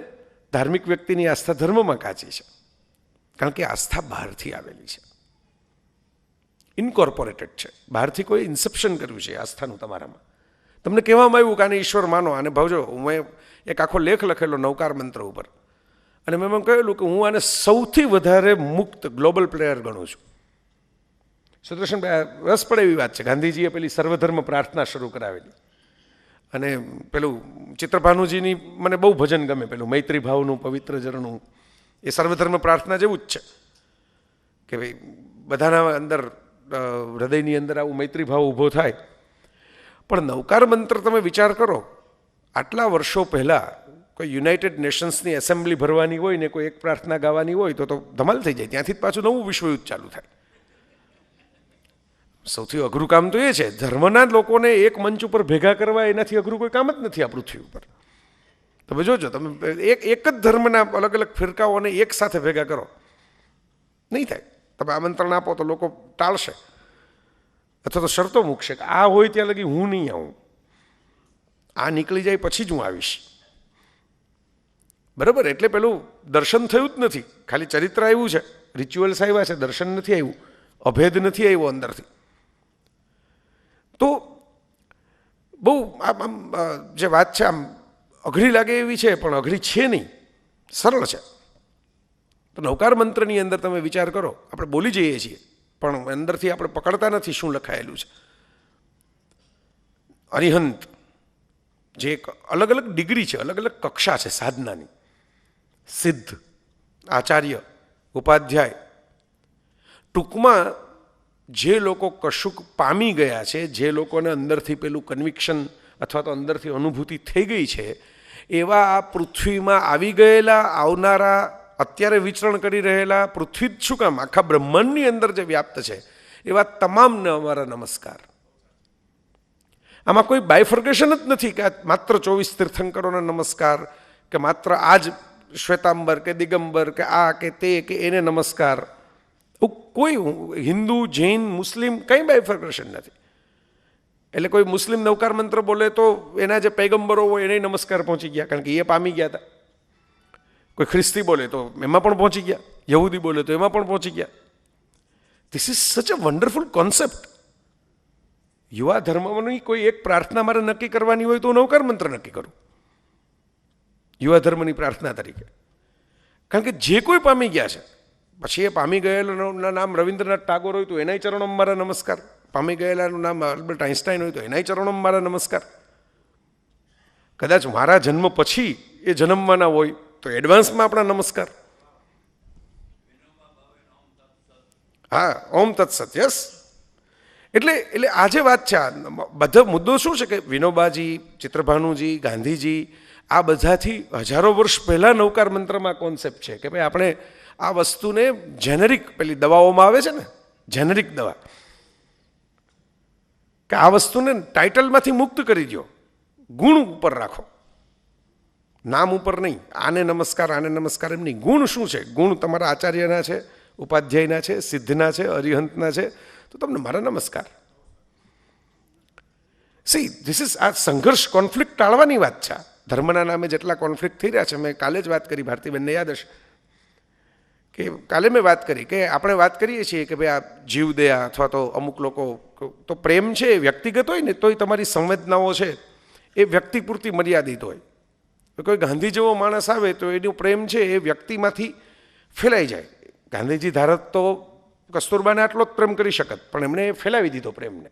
ધાર્મિક વ્યક્તિની આસ્થા ધર્મમાં કાચી છે. કારણ કે આસ્થા બહારથી આવેલી છે, ઇન્કોર્પોરેટેડ છે. બહારથી કોઈ ઇન્સેપ્શન કર્યું છે આસ્થાનું તમારામાં. તમને કહેવામાં આવ્યું કે આને ઈશ્વર માનો, આને ભાવજો. મેં એક આખો લેખ લખેલો નવકાર મંત્ર ઉપર અને મેં એમ કહેલું કે હું આને સૌથી વધારે મુક્ત ગ્લોબલ પ્લેયર ગણું છું. સુદર્શનભાઈ, રસ પડે એવી વાત છે. ગાંધીજીએ પેલી સર્વધર્મ પ્રાર્થના શરૂ કરાવેલી અને પેલું ચિત્રભાનુજીની મને બહુ ભજન ગમે, પેલું મૈત્રી ભાવનું પવિત્ર ઝરણું. એ સર્વધર્મ પ્રાર્થના જેવું જ છે કે ભાઈ બધાના અંદર હૃદયની અંદર આવું મૈત્રી ભાવ ઊભો થાય. પણ નવકાર મંત્ર તમે વિચાર કરો, આટલા વર્ષો પહેલાં કોઈ યુનાઇટેડ નેશન્સની એસેમ્બલી ભરવાની હોય ને કોઈ એક પ્રાર્થના ગાવાની હોય તો ધમાલ થઈ જાય. ત્યાંથી જ પાછું નવું વિશ્વયુદ્ધ ચાલુ થાય. સૌથી અઘરું કામ તો એ છે, ધર્મના લોકોને એક મંચ ઉપર ભેગા કરવા, એનાથી અઘરું કોઈ કામ જ નથી આ પૃથ્વી ઉપર. તમે જોજો, તમે એક જ ધર્મના અલગ અલગ ફિરકાઓને એક સાથે ભેગા કરો, નહીં થાય. તમે આમંત્રણ આપો તો લોકો ટાળશે અથવા તો શરતો મૂકશે કે આ હોય ત્યાં લગી હું નહીં આવું, આ નીકળી જાય પછી જ હું આવીશ. બરાબર? એટલે પેલું દર્શન થયું જ નથી, ખાલી ચરિત્ર આવ્યું છે, રિચ્યુઅલ્સ આવ્યા છે, દર્શન નથી આવ્યું, અભેદ નથી આવ્યો અંદરથી. તો બહુ આમ જે વાત છે આમ અઘરી લાગે એવી છે, પણ અઘરી છે નહીં, સરળ છે. તો નવકાર મંત્રની અંદર તમે વિચાર કરો, આપણે બોલી જઈએ છીએ પણ અંદરથી આપણે પકડતા નથી શું લખાયેલું છે. અરિહંત જે એક અલગ અલગ ડિગ્રી છે, અલગ અલગ કક્ષા છે સાધનાની, સિદ્ધ, આચાર્ય, ઉપાધ્યાય. ટૂંકમાં જે લોકો કશુંક પામી ગયા છે, જે લોકોને અંદરથી પેલું કન્વિક્શન અથવા તો અંદરથી અનુભૂતિ થઈ ગઈ છે, એવા આ પૃથ્વીમાં આવી ગયેલા, આવનારા, અત્યારે વિચરણ કરી રહેલા, પૃથ્વી જ શું કામ આખા બ્રહ્માંડની અંદર જે વ્યાપ્ત છે એવા તમામને અમારા નમસ્કાર. આમાં કોઈ બાયફર્ગેશન જ નથી કે માત્ર 24 તીર્થંકરોના નમસ્કાર કે માત્ર આ જ શ્વેતાંબર કે દિગંબર કે આ કે તે કે એને નમસ્કાર. કોઈ હિન્દુ, જૈન, મુસ્લિમ કંઈ બાયફર્ગેશન નથી. એટલે કોઈ મુસ્લિમ નવકાર મંત્ર બોલે તો એના જે પૈગંબરો હોય એને નમસ્કાર પહોંચી ગયા, કારણ કે એ પામી ગયા હતા. કોઈ ખ્રિસ્તી બોલે તો એમાં પણ પહોંચી ગયા, યહૂદી બોલે તો એમાં પણ પહોંચી ગયા. ધીસ ઇઝ સચ અ વન્ડરફુલ કોન્સેપ્ટ. યુવા ધર્મની કોઈ એક પ્રાર્થના મારે નક્કી કરવાની હોય તો નવકાર મંત્ર નક્કી કરું યુવા ધર્મની પ્રાર્થના તરીકે. કારણ કે જે કોઈ પામી ગયા છે, પછી એ પામી ગયેલાનું નામ રવિન્દ્રનાથ ટાગોર હોય તો એનાય ચરણોમાં મારા નમસ્કાર, પામી ગયેલાનું નામ આલ્બર્ટ આઇન્સ્ટાઈન હોય તો એનાય ચરણોમાં મારા નમસ્કાર. કદાચ મારા જન્મ પછી એ જન્મવાના હોય તો એડવાન્સમાં આપણા નમસ્કાર. હા, ઓમ તત્સત. યસ. એટલે આ જે વાત છે, આ બધો મુદ્દો શું છે કે વિનોબાજી, ચિત્રભાનુજી, ગાંધીજી, આ બધાથી હજારો વર્ષ પહેલાં નવકાર મંત્રમાં કોન્સેપ્ટ છે કે ભાઈ આપણે આ વસ્તુને જેનેરિક, પેલી દવાઓમાં આવે છે ને જેનેરિક દવા, કે આ વસ્તુને ટાઇટલમાંથી મુક્ત કરી દો, ગુણ ઉપર રાખો, નામ ઉપર નહીં. આને નમસ્કાર, આને નમસ્કાર એમ નહીં. ગુણ શું છે? ગુણ તમારા આચાર્યના છે, ઉપાધ્યાયના છે, સિદ્ધના છે, અરિહંતના છે, તો તમને મારા નમસ્કાર. ધીસ ઇઝ આ સંઘર્ષ, કોન્ફ્લિક્ટ ટાળવાની વાત છે. ધર્મના નામે જેટલા કોન્ફ્લિક્ટ થઈ રહ્યા છે, મેં કાલે જ વાત કરી, ભારતીબેનને યાદ હશે કે કાલે મેં વાત કરી કે આપણે વાત કરીએ છીએ કે ભાઈ આ જીવદયા અથવા તો અમુક લોકો તો પ્રેમ છે એ વ્યક્તિગત હોય ને તોય તમારી સંવેદનાઓ છે એ વ્યક્તિ પૂરતી મર્યાદિત હોય. કોઈ ગાંધી જેવો માણસ આવે તો એનો પ્રેમ છે એ વ્યક્તિમાંથી ફેલાઈ જાય. ગાંધીજી ધારત તો કસ્તુરબાને આટલો જ પ્રેમ કરી શકત, પણ એમણે ફેલાવી દીધો પ્રેમને,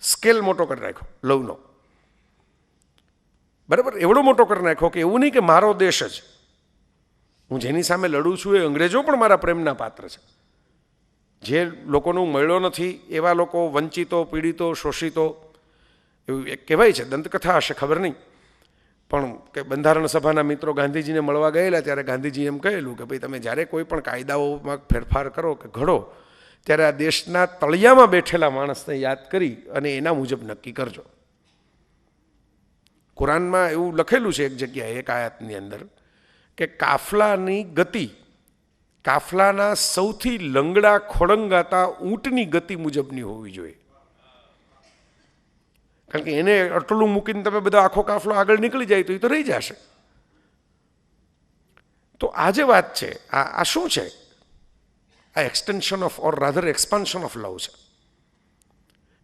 સ્કેલ મોટો કરી નાખ્યો લવનો. બરાબર, એવડો મોટો કરી નાખ્યો કે એવું નહીં કે મારો દેશ જ, હું જેની સામે લડું છું એ અંગ્રેજો પણ મારા પ્રેમના પાત્ર છે. જે લોકોનું મળ્યો નથી એવા લોકો, વંચિતો, પીડિતો, શોષિતો, એવું એક કહેવાય છે, દંતકથા હશે ખબર નહીં, પણ કે બંધારણ સભાના મિત્રો ગાંધીજીને મળવા ગયેલા ત્યારે ગાંધીજી એમ કહેલું કે ભાઈ તમે જ્યારે કોઈ પણ કાયદાઓમાં ફેરફાર કરો કે ઘડો ત્યારે આ દેશના તળિયામાં બેઠેલા માણસને યાદ કરી અને એના મુજબ નક્કી કરજો. કુરાનમાં એવું લખેલું છે એક જગ્યાએ, એક આયાતની અંદર, કે કાફલાની ગતિ કાફલાના સૌથી લંગડા ખોળંગાતા ઊંટની ગતિ મુજબની હોવી જોઈએ. કારણ કે એને અટલું મૂકીને તમે બધા આખો કાફલો આગળ નીકળી જાય તો એ તો રહી જશે. તો આ જે વાત છે, આ શું છે? આ extension of, or rather expansion of લવ છે.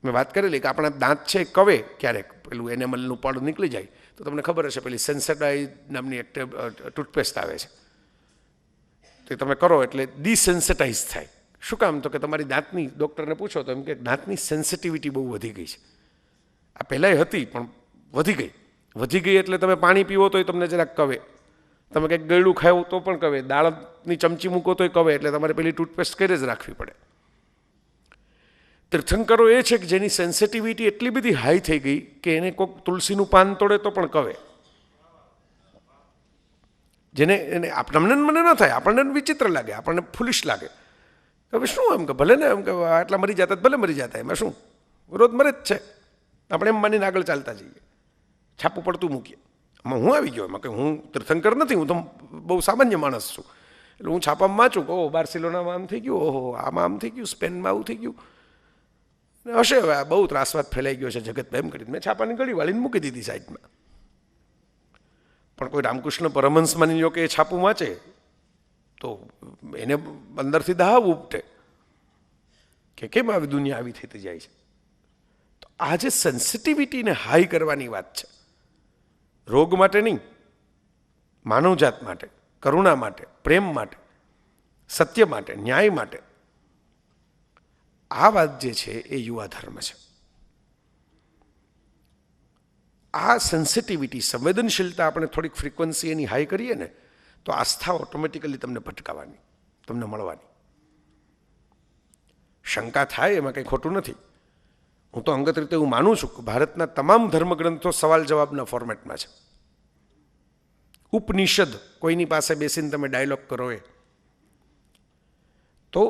મેં વાત કરેલી કે આપણા દાંત છે કવે ક્યારેક પેલું એનેમલનું પડ નીકળી જાય તો તમને ખબર હશે પેલી સેન્સેટાઇઝ નામની એક ટૂથપેસ્ટ આવે છે, તો તમે કરો એટલે ડિસેન્સેટાઇઝ થાય. શું કામ? તો કે તમારી દાંતની, ડૉક્ટરને પૂછો તો એમ કે દાંતની સેન્સિટિવિટી બહુ વધી ગઈ છે. આ પહેલાંય હતી પણ વધી ગઈ એટલે તમે પાણી પીવો તોય તમને જરાક કવે, તમે કંઈક ગળ્યું ખાવ તો પણ કવે, દાળની ચમચી મૂકો તોય કવે, એટલે તમારે પેલી ટૂથપેસ્ટ કરે જ રાખવી પડે. તીર્થંકરો એ છે કે જેની સેન્સિટિવિટી એટલી બધી હાઈ થઈ ગઈ કે એને કોઈક તુલસીનું પાન તોડે તો પણ કવે. જેને એને તમને મને ન થાય, આપણને વિચિત્ર લાગે, આપણને ફૂલિશ લાગે. હવે શું એમ કે ભલે ને એમ કે આટલા મરી જતા ભલે મરી જતા, એમાં શું, રોજ મરે જ છે. આપણે એમ માનીને આગળ ચાલતા જઈએ, છાપું પડતું મૂકીએ. આમાં હું આવી ગયો, એમાં કે હું તીર્થંકર નથી, હું તો બહુ સામાન્ય માણસ છું. એટલે હું છાપામાં વાંચું કે ઓહો બાર્સિલોનામાં આમ થઈ ગયું, ઓહો આમાં આમ થઈ ગયું, સ્પેનમાં આવું થઈ ગયું, હશે હવે આ બહુ ત્રાસવાદ ફેલાઈ ગયો છે જગતમાં એમ કરીને મેં છાપાની ગળી વાળીને મૂકી દીધી સાઈડમાં. પણ કોઈ રામકૃષ્ણ પરમહંસ માની લો કે એ છાપું વાંચે તો એને અંદરથી દહાવ ઉપટે કે કેમ આવી દુનિયા આવી થતી જાય છે. તો આ જે સેન્સિટિવિટીને હાઈ કરવાની વાત છે, રોગ માટે નહીં, માનવજાત માટે, કરુણા માટે, પ્રેમ માટે, સત્ય માટે, ન્યાય માટે, આ વાત જે છે એ યુવા ધર્મ છે. આ સેન્સિટિવિટી, સંવેદનશીલતા આપણે થોડીક ફ્રીક્વન્સી એની હાઈ કરીએ ને તો આસ્થા ઓટોમેટિકલી તમને ભટકાવાની, તમને મળવાની. શંકા થાય એમાં કંઈ ખોટું નથી. હું તો અંગત રીતે હું માનું છું કે ભારતના તમામ ધર્મગ્રંથો સવાલ જવાબના ફોર્મેટમાં છે. ઉપનિષદ કોઈની પાસે બેસીને તમે ડાયલોગ કરો એ તો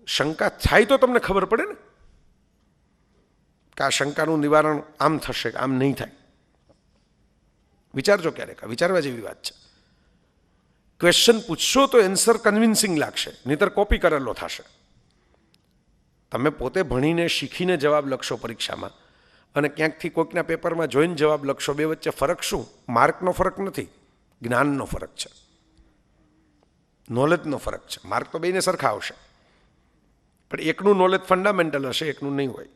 શંકા થાય તો તમને ખબર પડે ને કે આ શંકાનું નિવારણ આમ થશે, આમ નહીં થાય. વિચારજો ક્યારેક, વિચારવા જેવી વાત છે. ક્વેશ્ચન પૂછશો તો એન્સર કન્વિન્સિંગ લાગશે, નહીતર કોપી કરેલો થશે. તમે પોતે ભણીને શીખીને જવાબ લખશો પરીક્ષામાં અને ક્યાંકથી કોઈકના પેપરમાં જોઈને જવાબ લખશો, બે વચ્ચે ફરક શું? માર્કનો ફરક નથી, જ્ઞાનનો ફરક છે, નોલેજનો ફરક છે. માર્ક તો બેને સરખા આવશે, પણ એકનું નોલેજ ફંડામેન્ટલ હશે, એકનું નહીં હોય.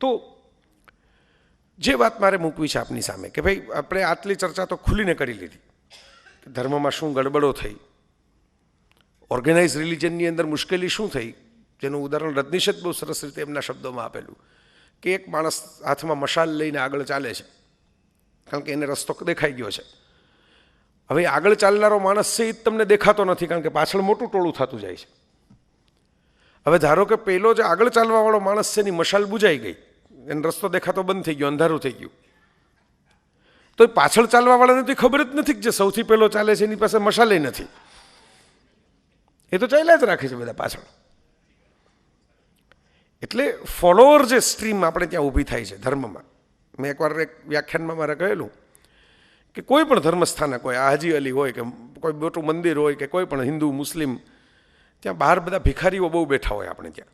તો જે વાત મારે મૂકવી છે આપની સામે કે ભાઈ આપણે આટલી ચર્ચા તો ખુલીને કરી લીધી કે ધર્મમાં શું ગડબડો થઈ, ઓર્ગેનાઇઝ રિલિજનની અંદર મુશ્કેલી શું થઈ, જેનું ઉદાહરણ રજનીશે જ બહુ સરસ રીતે એમના શબ્દોમાં આપેલું કે એક માણસ હાથમાં મશાલ લઈને આગળ ચાલે છે કારણ કે એને રસ્તો દેખાઈ ગયો છે. હવે આગળ ચાલનારો માણસ છે એ જ તમને દેખાતો નથી કારણ કે પાછળ મોટું ટોળું થતું જાય છે. હવે ધારો કે પેલો જે આગળ ચાલવાવાળો માણસ છે એની મશાલ બુજાઈ ગઈ, એને રસ્તો દેખાતો બંધ થઈ ગયો, અંધારું થઈ ગયું, તો એ પાછળ ચાલવાવાળાને તો ખબર જ નથી કે જે સૌથી પહેલો ચાલે છે એની પાસે મશાલે નથી, એ તો ચાલ્યા જ રાખે છે બધા પાછળ. એટલે ફોલોઅર જે સ્ટ્રીમ આપણે ત્યાં ઊભી થાય છે ધર્મમાં, મેં એકવાર એક વ્યાખ્યાનમાં મારે કહેલું કે કોઈ પણ ધર્મસ્થાનક હોય, આ હાજી અલી હોય કે કોઈ મોટું મંદિર હોય કે કોઈ પણ હિન્દુ મુસ્લિમ, ત્યાં બહાર બધા ભિખારીઓ બહુ બેઠા હોય આપણે ત્યાં,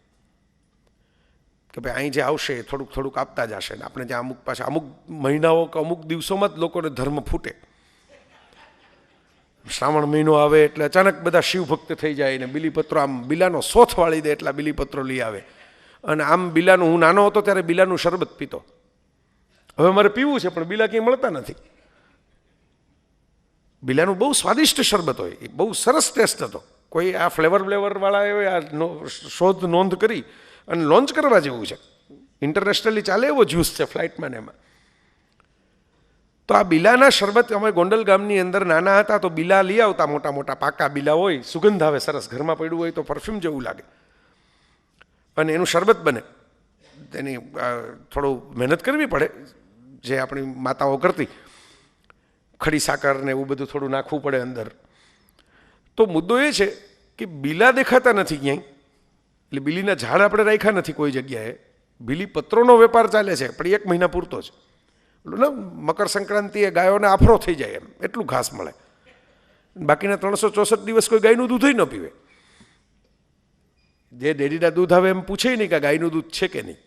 કે ભાઈ અહીં જે આવશે એ થોડુંક થોડુંક આપતા જશે ને આપણે ત્યાં અમુક પાછા અમુક મહિનાઓ કે અમુક દિવસોમાં જ લોકોને ધર્મ ફૂટે. શ્રાવણ મહિનો આવે એટલે અચાનક બધા શિવભક્ત થઈ જાય ને બીલીપત્રો આમ બિલાનો સોથ વાળી દે એટલા બીલીપત્રો લઈ આવે. અને આમ બિલાનું, હું નાનો હતો ત્યારે બિલાનું શરબત પીતો, હવે મારે પીવું છે પણ બિલા ક્યાંય મળતા નથી. બિલાનું બહુ સ્વાદિષ્ટ શરબત હોય, એ બહુ સરસ ટેસ્ટ હતો. કોઈ આ ફ્લેવરવાળાએ આ શોધ નોંધ કરી અને લોન્ચ કરવા જેવું છે. ઇન્ટરનેશનલી ચાલે એવો જ્યુસ છે ફ્લાઇટમાં ને એમાં. તો આ બિલાના શરબત, અમે ગોંડલ ગામની અંદર નાના હતા તો બિલા લઈ આવતા, મોટા મોટા પાકા બિલા હોય, સુગંધ આવે સરસ, ઘરમાં પડ્યું હોય તો પરફ્યુમ જેવું લાગે, અને એનું શરબત બને. એની થોડું મહેનત કરવી પડે, જે આપણી માતાઓ કરતી, ખડી સાકર ને એવું બધું થોડું નાખવું પડે અંદર. તો મુદ્દો એ છે કે બિલા દેખાતા નથી ક્યાંય, એટલે બીલીના ઝાડ આપણે રાખ્યા નથી કોઈ જગ્યાએ, બીલી પત્રોનો વેપાર ચાલે છે, પણ 1 મહિના પૂરતો જ. ને મકર સંક્રાંતિએ ગાયોને આફરો થઈ જાય એમ એટલું ઘાસ મળે, બાકીના 364 દિવસ કોઈ ગાયનું દૂધ ન પીવે. જે ડેરીના દૂધ આવે એમ પૂછે નહીં કે ગાયનું દૂધ છે કે નહીં.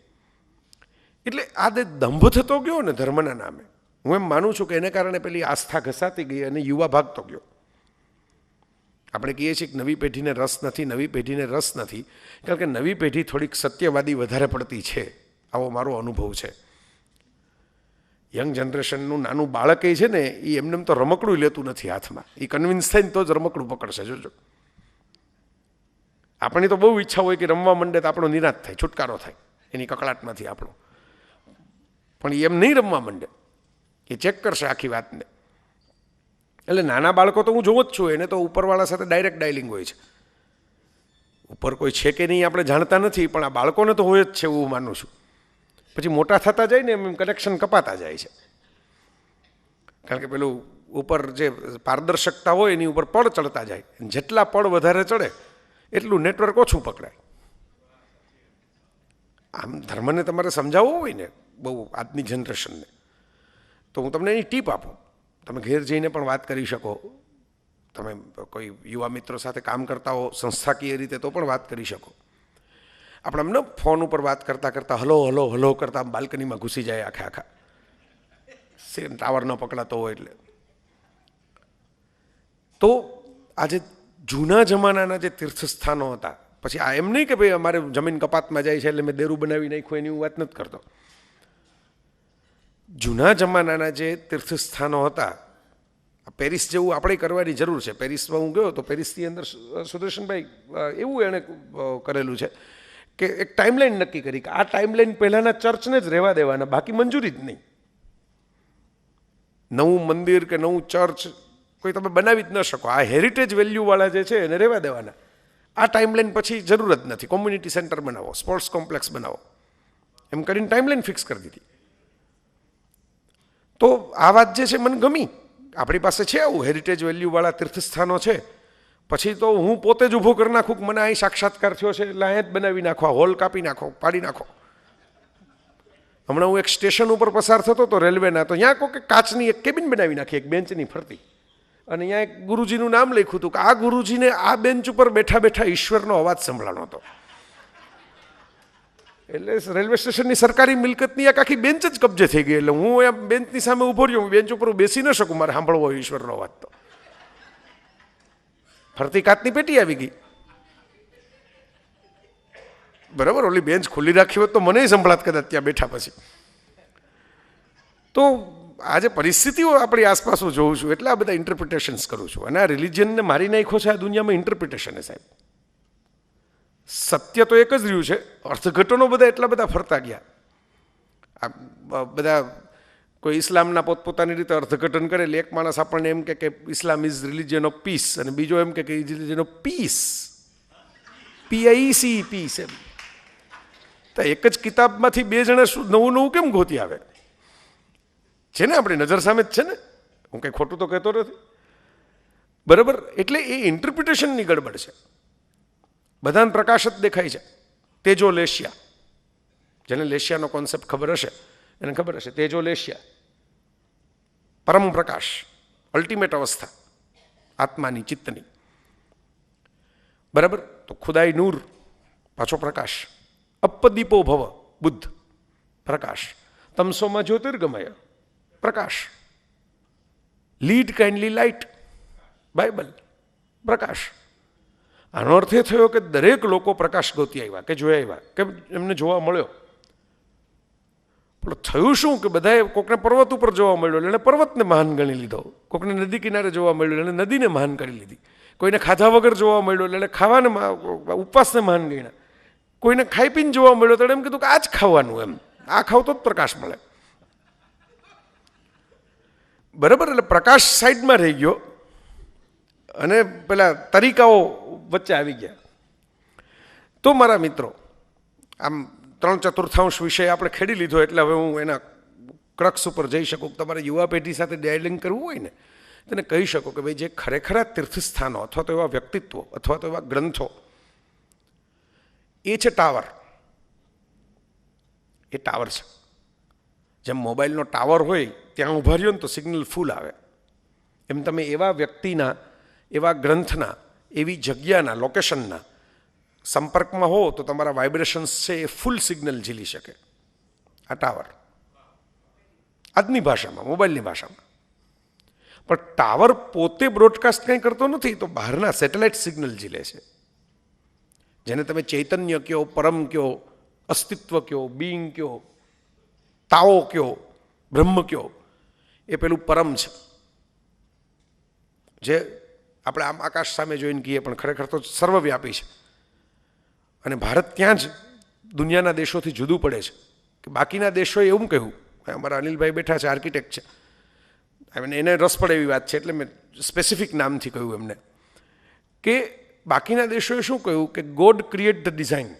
એટલે આ જે દંભ થતો ગયો ને ધર્મના નામે, હું એમ માનું છું કે એને કારણે પેલી આસ્થા ઘસાતી ગઈ અને યુવા ભાગતો ગયો. આપણે કહીએ છીએ કે નવી પેઢીને રસ નથી, નવી પેઢીને રસ નથી, કારણ કે નવી પેઢી થોડીક સત્યવાદી વધારે પડતી છે, આવો મારો અનુભવ છે. યંગ જનરેશનનું નાનું બાળક એ છે ને, એ એમને તો રમકડું લેતું નથી હાથમાં, એ કન્વિન્સ થાય ને તો જ રમકડું પકડશે. જોજો, આપણી તો બહુ ઈચ્છા હોય કે રમવા માંડે તો આપણો નિરાશ થાય, છુટકારો થાય એની કકળાટમાંથી આપણો, પણ એમ નહીં રમવા માંડે, એ ચેક કરશે આખી વાતને. એટલે નાના બાળકો તો હું જોઉં જ છું, એને તો ઉપરવાળા સાથે ડાયરેક્ટ ડાયલિંગ હોય છે. ઉપર કોઈ છે કે નહીં આપણે જાણતા નથી, પણ આ બાળકોને તો હોય જ છે એવું માનું છું. પછી મોટા થતા જાય ને એમ કનેક્શન કપાતા જાય છે, કારણ કે પેલું ઉપર જે પારદર્શકતા હોય એની ઉપર પડ ચડતા જાય, જેટલા પડ વધારે ચડે એટલું નેટવર્ક ઓછું પકડાય. આમ ધર્મને તમારે સમજાવવો હોય ને બહુ આજની જનરેશનને, તો હું તમને એની ટીપ આપું. તમે ઘેર જઈને પણ વાત કરી શકો, તમે કોઈ યુવા મિત્રો સાથે કામ કરતા હો સંસ્થાકીય રીતે તો પણ વાત કરી શકો. આપણે અમને ફોન ઉપર વાત કરતાં કરતાં હલો હલો હલો કરતાં બાલ્કનીમાં ઘૂસી જાય આખા ટાવર ન પકડાતો હોય એટલે. તો આજે જૂના જમાનાના જે તીર્થસ્થાનો હતા, પછી આ એમ નહીં કે ભાઈ અમારે જમીન કપાતમાં જાય છે એટલે મેં દેરું બનાવી નાખ્યું એની હું વાત નથી કરતો. જૂના જમાનાના જે તીર્થસ્થાનો હતા, પેરિસ જેવું આપણે કરવાની જરૂર છે. પેરિસમાં હું ગયો તો પેરિસની અંદર સુદર્શનભાઈ એવું એણે કરેલું છે કે એક ટાઈમલાઈન નક્કી કરી કે આ ટાઈમલાઈન પહેલાંના ચર્ચને જ રહેવા દેવાના, બાકી મંજૂરી જ નહીં. નવું મંદિર કે નવું ચર્ચ કોઈ તમે બનાવી જ ન શકો. આ હેરિટેજ વેલ્યુવાળા જે છે એને રહેવા દેવાના. આ ટાઈમલાઈન પછી જરૂર જ નથી. કોમ્યુનિટી સેન્ટર બનાવો, સ્પોર્ટ્સ કોમ્પ્લેક્સ બનાવો, એમ કરીને ટાઈમલાઈન ફિક્સ કરી દીધી. તો આ વાત જે છે મને ગમી. આપણી પાસે છે આવું હેરિટેજ વેલ્યુવાળા તીર્થસ્થાનો છે. પછી તો હું પોતે જ ઊભો કરી નાખું કે મને અહીં સાક્ષાત્કાર થયો છે એટલે અહીંયા જ બનાવી નાખો, હોલ કાપી નાખો, પાડી નાખો. હમણાં હું એક સ્ટેશન ઉપર પસાર થતો હતો રેલવેના, તો ત્યાં કોઈ કાચની એક કેબિન બનાવી નાખી એક બેન્ચની ફરતી, અને અહીંયા એક ગુરુજીનું નામ લખ્યું હતું કે આ ગુરુજીને આ બેન્ચ ઉપર બેઠા બેઠા ઈશ્વરનો અવાજ સંભળાનો હતો. એટલે રેલવે સ્ટેશનની સરકારી મિલકતની એક આખી બેન્ચ જ કબજે થઈ ગઈ. એટલે હું આ બેન્ચની સામે ઊભો રહ્યો, બેન્ચ ઉપર બેસી ન શકું, મારે સાંભળવો હોય ઈશ્વરનો અવાજ. તો ફરતી કાચની પેટી આવી ગઈ. બરાબર, ઓલી બેન્ચ ખુલ્લી રાખી હોત તો મને સંભળાત કદાચ ત્યાં બેઠા પછી. તો આ જે પરિસ્થિતિઓ આપણી આસપાસ હું જોઉં છું એટલે આ બધા ઇન્ટરપ્રિટેશન્સ કરું છું. અને આ રિલિજનને મારી નાખ્યો છે આ દુનિયામાં ઇન્ટરપ્રિટેશન. સાહેબ, સત્ય તો એક જ રહ્યું છે, અર્થઘટનો બધા એટલા બધા ફરતા ગયા. આ બધા કોઈ ઇસ્લામના પોતપોતાની રીતે અર્થઘટન કરે. એક માણસ આપણને એમ કે Islam is religion of peace, અને બીજો એમ કે religion of peace, PIEC peace. એમ તો એક જ કિતાબમાંથી બે જણા શું નવું નવું કેમ ગોતી આવે છે ને? આપણી નજર સામે જ છે ને, હું કંઈ ખોટું તો કહેતો નથી. બરાબર, એટલે એ ઇન્ટરપ્રિટેશનની ગડબડ છે. બધાને પ્રકાશ જ દેખાય છે. તેજો લેશિયા, જેને લેશિયાનો કોન્સેપ્ટ ખબર હશે એને ખબર હશે. તેજો લેશિયા પરમ પ્રકાશ, અલ્ટિમેટ અવસ્થા આત્માની, ચિત્તની. બરાબર? તો ખુદાઈ નૂર, પાછો પ્રકાશ. અપદીપો ભવ, બુદ્ધ, પ્રકાશ. તમસોમાં જ્યોતિર્ગમય, પ્રકાશ. લીડ કાઇન્ડલી લાઇટ, બાઇબલ, પ્રકાશ. આનો અર્થ એ થયો કે દરેક લોકો પ્રકાશ ગોતી આવ્યા, કે જોયા આવ્યા, કે એમને જોવા મળ્યો. પણ થયું શું કે બધાએ, કોકને પર્વત ઉપર જોવા મળ્યો એટલે એણે પર્વતને મહાન ગણી લીધો, કોકને નદી કિનારે જોવા મળ્યો એટલે નદીને મહાન કરી લીધી, કોઈને ખાધા વગર જોવા મળ્યો એટલે ખાવાને, ઉપવાસને મહાન ગણ્યા, કોઈને ખાઈ પીને જોવા મળ્યો તો એમ કીધું કે આ જ ખાવાનું, એમ આ ખાવ તો જ પ્રકાશ મળે. બરાબર? એટલે પ્રકાશ સાઈડમાં રહી ગયો અને પેલા તરીકાઓ વચ્ચે આવી ગયા. તો મારા મિત્રો, આમ 3/4 વિષય આપણે ખેડી લીધો એટલે હવે હું એના ક્રક્સ ઉપર જઈ શકું. તમારે યુવા પેઢી સાથે ડાયલિંગ કરવું હોય ને, તેને કહી શકો કે ભાઈ જે ખરેખર તીર્થસ્થાનો અથવા તો એવા વ્યક્તિત્વો અથવા તો એવા ગ્રંથો, એ છે ટાવર. એ ટાવર છે. જેમ મોબાઈલનો ટાવર હોય ત્યાં ઊભા રહ્યો ને તો સિગ્નલ ફૂલ આવે, એમ તમે એવા વ્યક્તિના, એવા ગ્રંથના, એવી જગ્યાના, લોકેશનના સંપર્કમાં હો તો તમારા વાઇબ્રેશન્સ છે એ ફૂલ સિગ્નલ ઝીલી શકે. આ ટાવર આજની ભાષામાં, મોબાઈલની ભાષામાં. પણ ટાવર પોતે બ્રોડકાસ્ટ કંઈ કરતો નથી, તો બહારના સેટેલાઇટ સિગ્નલ ઝીલે છે. જેને તમે ચૈતન્ય કહો, પરમ કહો, અસ્તિત્વ કહો, બીઈંગ કહો, તાઓ કહો, બ્રહ્મ કહો, એ પેલું પરમ છે, જે આપણે આમ આકાશ સામે જોઈને કહીએ પણ ખરેખર તો સર્વવ્યાપી છે. અને ભારત ત્યાં જ દુનિયાના દેશોથી જુદું પડે છે કે બાકીના દેશોએ એવું કહ્યું, અમારા અનિલભાઈ બેઠા છે, આર્કિટેક્ટ છે, એને રસ પડે એવી વાત છે એટલે મેં સ્પેસિફિક નામથી કહ્યું એમને, કે બાકીના દેશોએ શું કહ્યું કે ગોડ ક્રિએટ ધ ડિઝાઇન.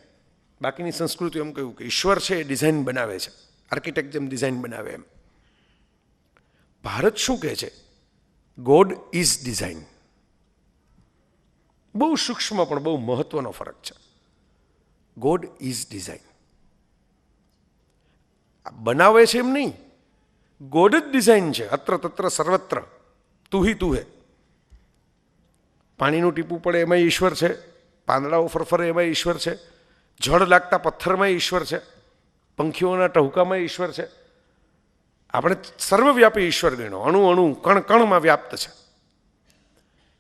બાકીની સંસ્કૃતિ એમ કહ્યું કે ઈશ્વર છે એ ડિઝાઇન બનાવે છે, આર્કિટેક્ટ જેમ ડિઝાઇન બનાવે એમ. ભારત શું કહે છે? God is design. બહુ સૂક્ષ્મ પણ બહુ મહત્વનો ફરક છે. God is design. બનાવે છે એમ નહીં, ગોડ જ ડિઝાઇન છે. અત્ર તત્ર સર્વત્ર તું હી તું હે. પાણીનું ટીપું પડે એમાં ઈશ્વર છે, પાંદડાઓ ફરફરે એમાં ઈશ્વર છે, જળ લાગતા પથ્થરમાં ઈશ્વર છે, પંખીઓના ટહુકામાં ઈશ્વર છે. આપણે સર્વવ્યાપી ઈશ્વર ગણો, અણુ અણુ કણ કણમાં વ્યાપ્ત છે.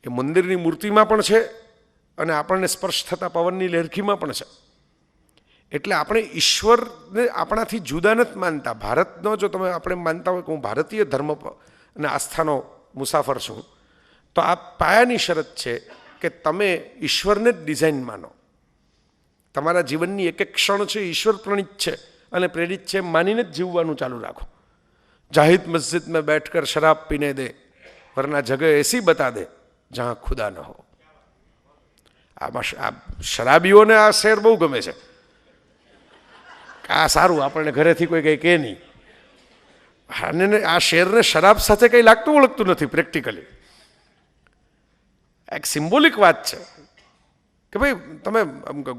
એ મંદિરની મૂર્તિમાં પણ છે અને આપણને સ્પર્શ થતા પવનની લહેરખીમાં પણ છે. એટલે આપણે ઈશ્વરને આપણાથી જુદા નથી માનતા. ભારતનો જો તમે આપણે માનતા હોય કે હું ભારતીય ધર્મ અને આસ્થાનો મુસાફર છું, તો આ પાયાની શરત છે કે તમે ઈશ્વરને જ ડિઝાઇન માનો. તમારા જીવનની એક એક ક્ષણ છે ઈશ્વર પ્રણિત છે અને પ્રેરિત છે માનીને જ જીવવાનું ચાલુ રાખો. જાહિદ મસ્જિદ में बैठकर शराब पीने दे वरना जगह ऐसी बता दे जहाँ खुदा न हो. આમાં આ શરાબીઓને આ શેર બહુ ગમે છે. આ સારું, આપણને ઘરેથી કોઈ કંઈ કહે નહીં. અને આ શેરને શરાબ સાથે કંઈ લાગતું ઓળખતું નથી પ્રેક્ટિકલી. એક સિમ્બોલિક વાત છે કે ભાઈ તમે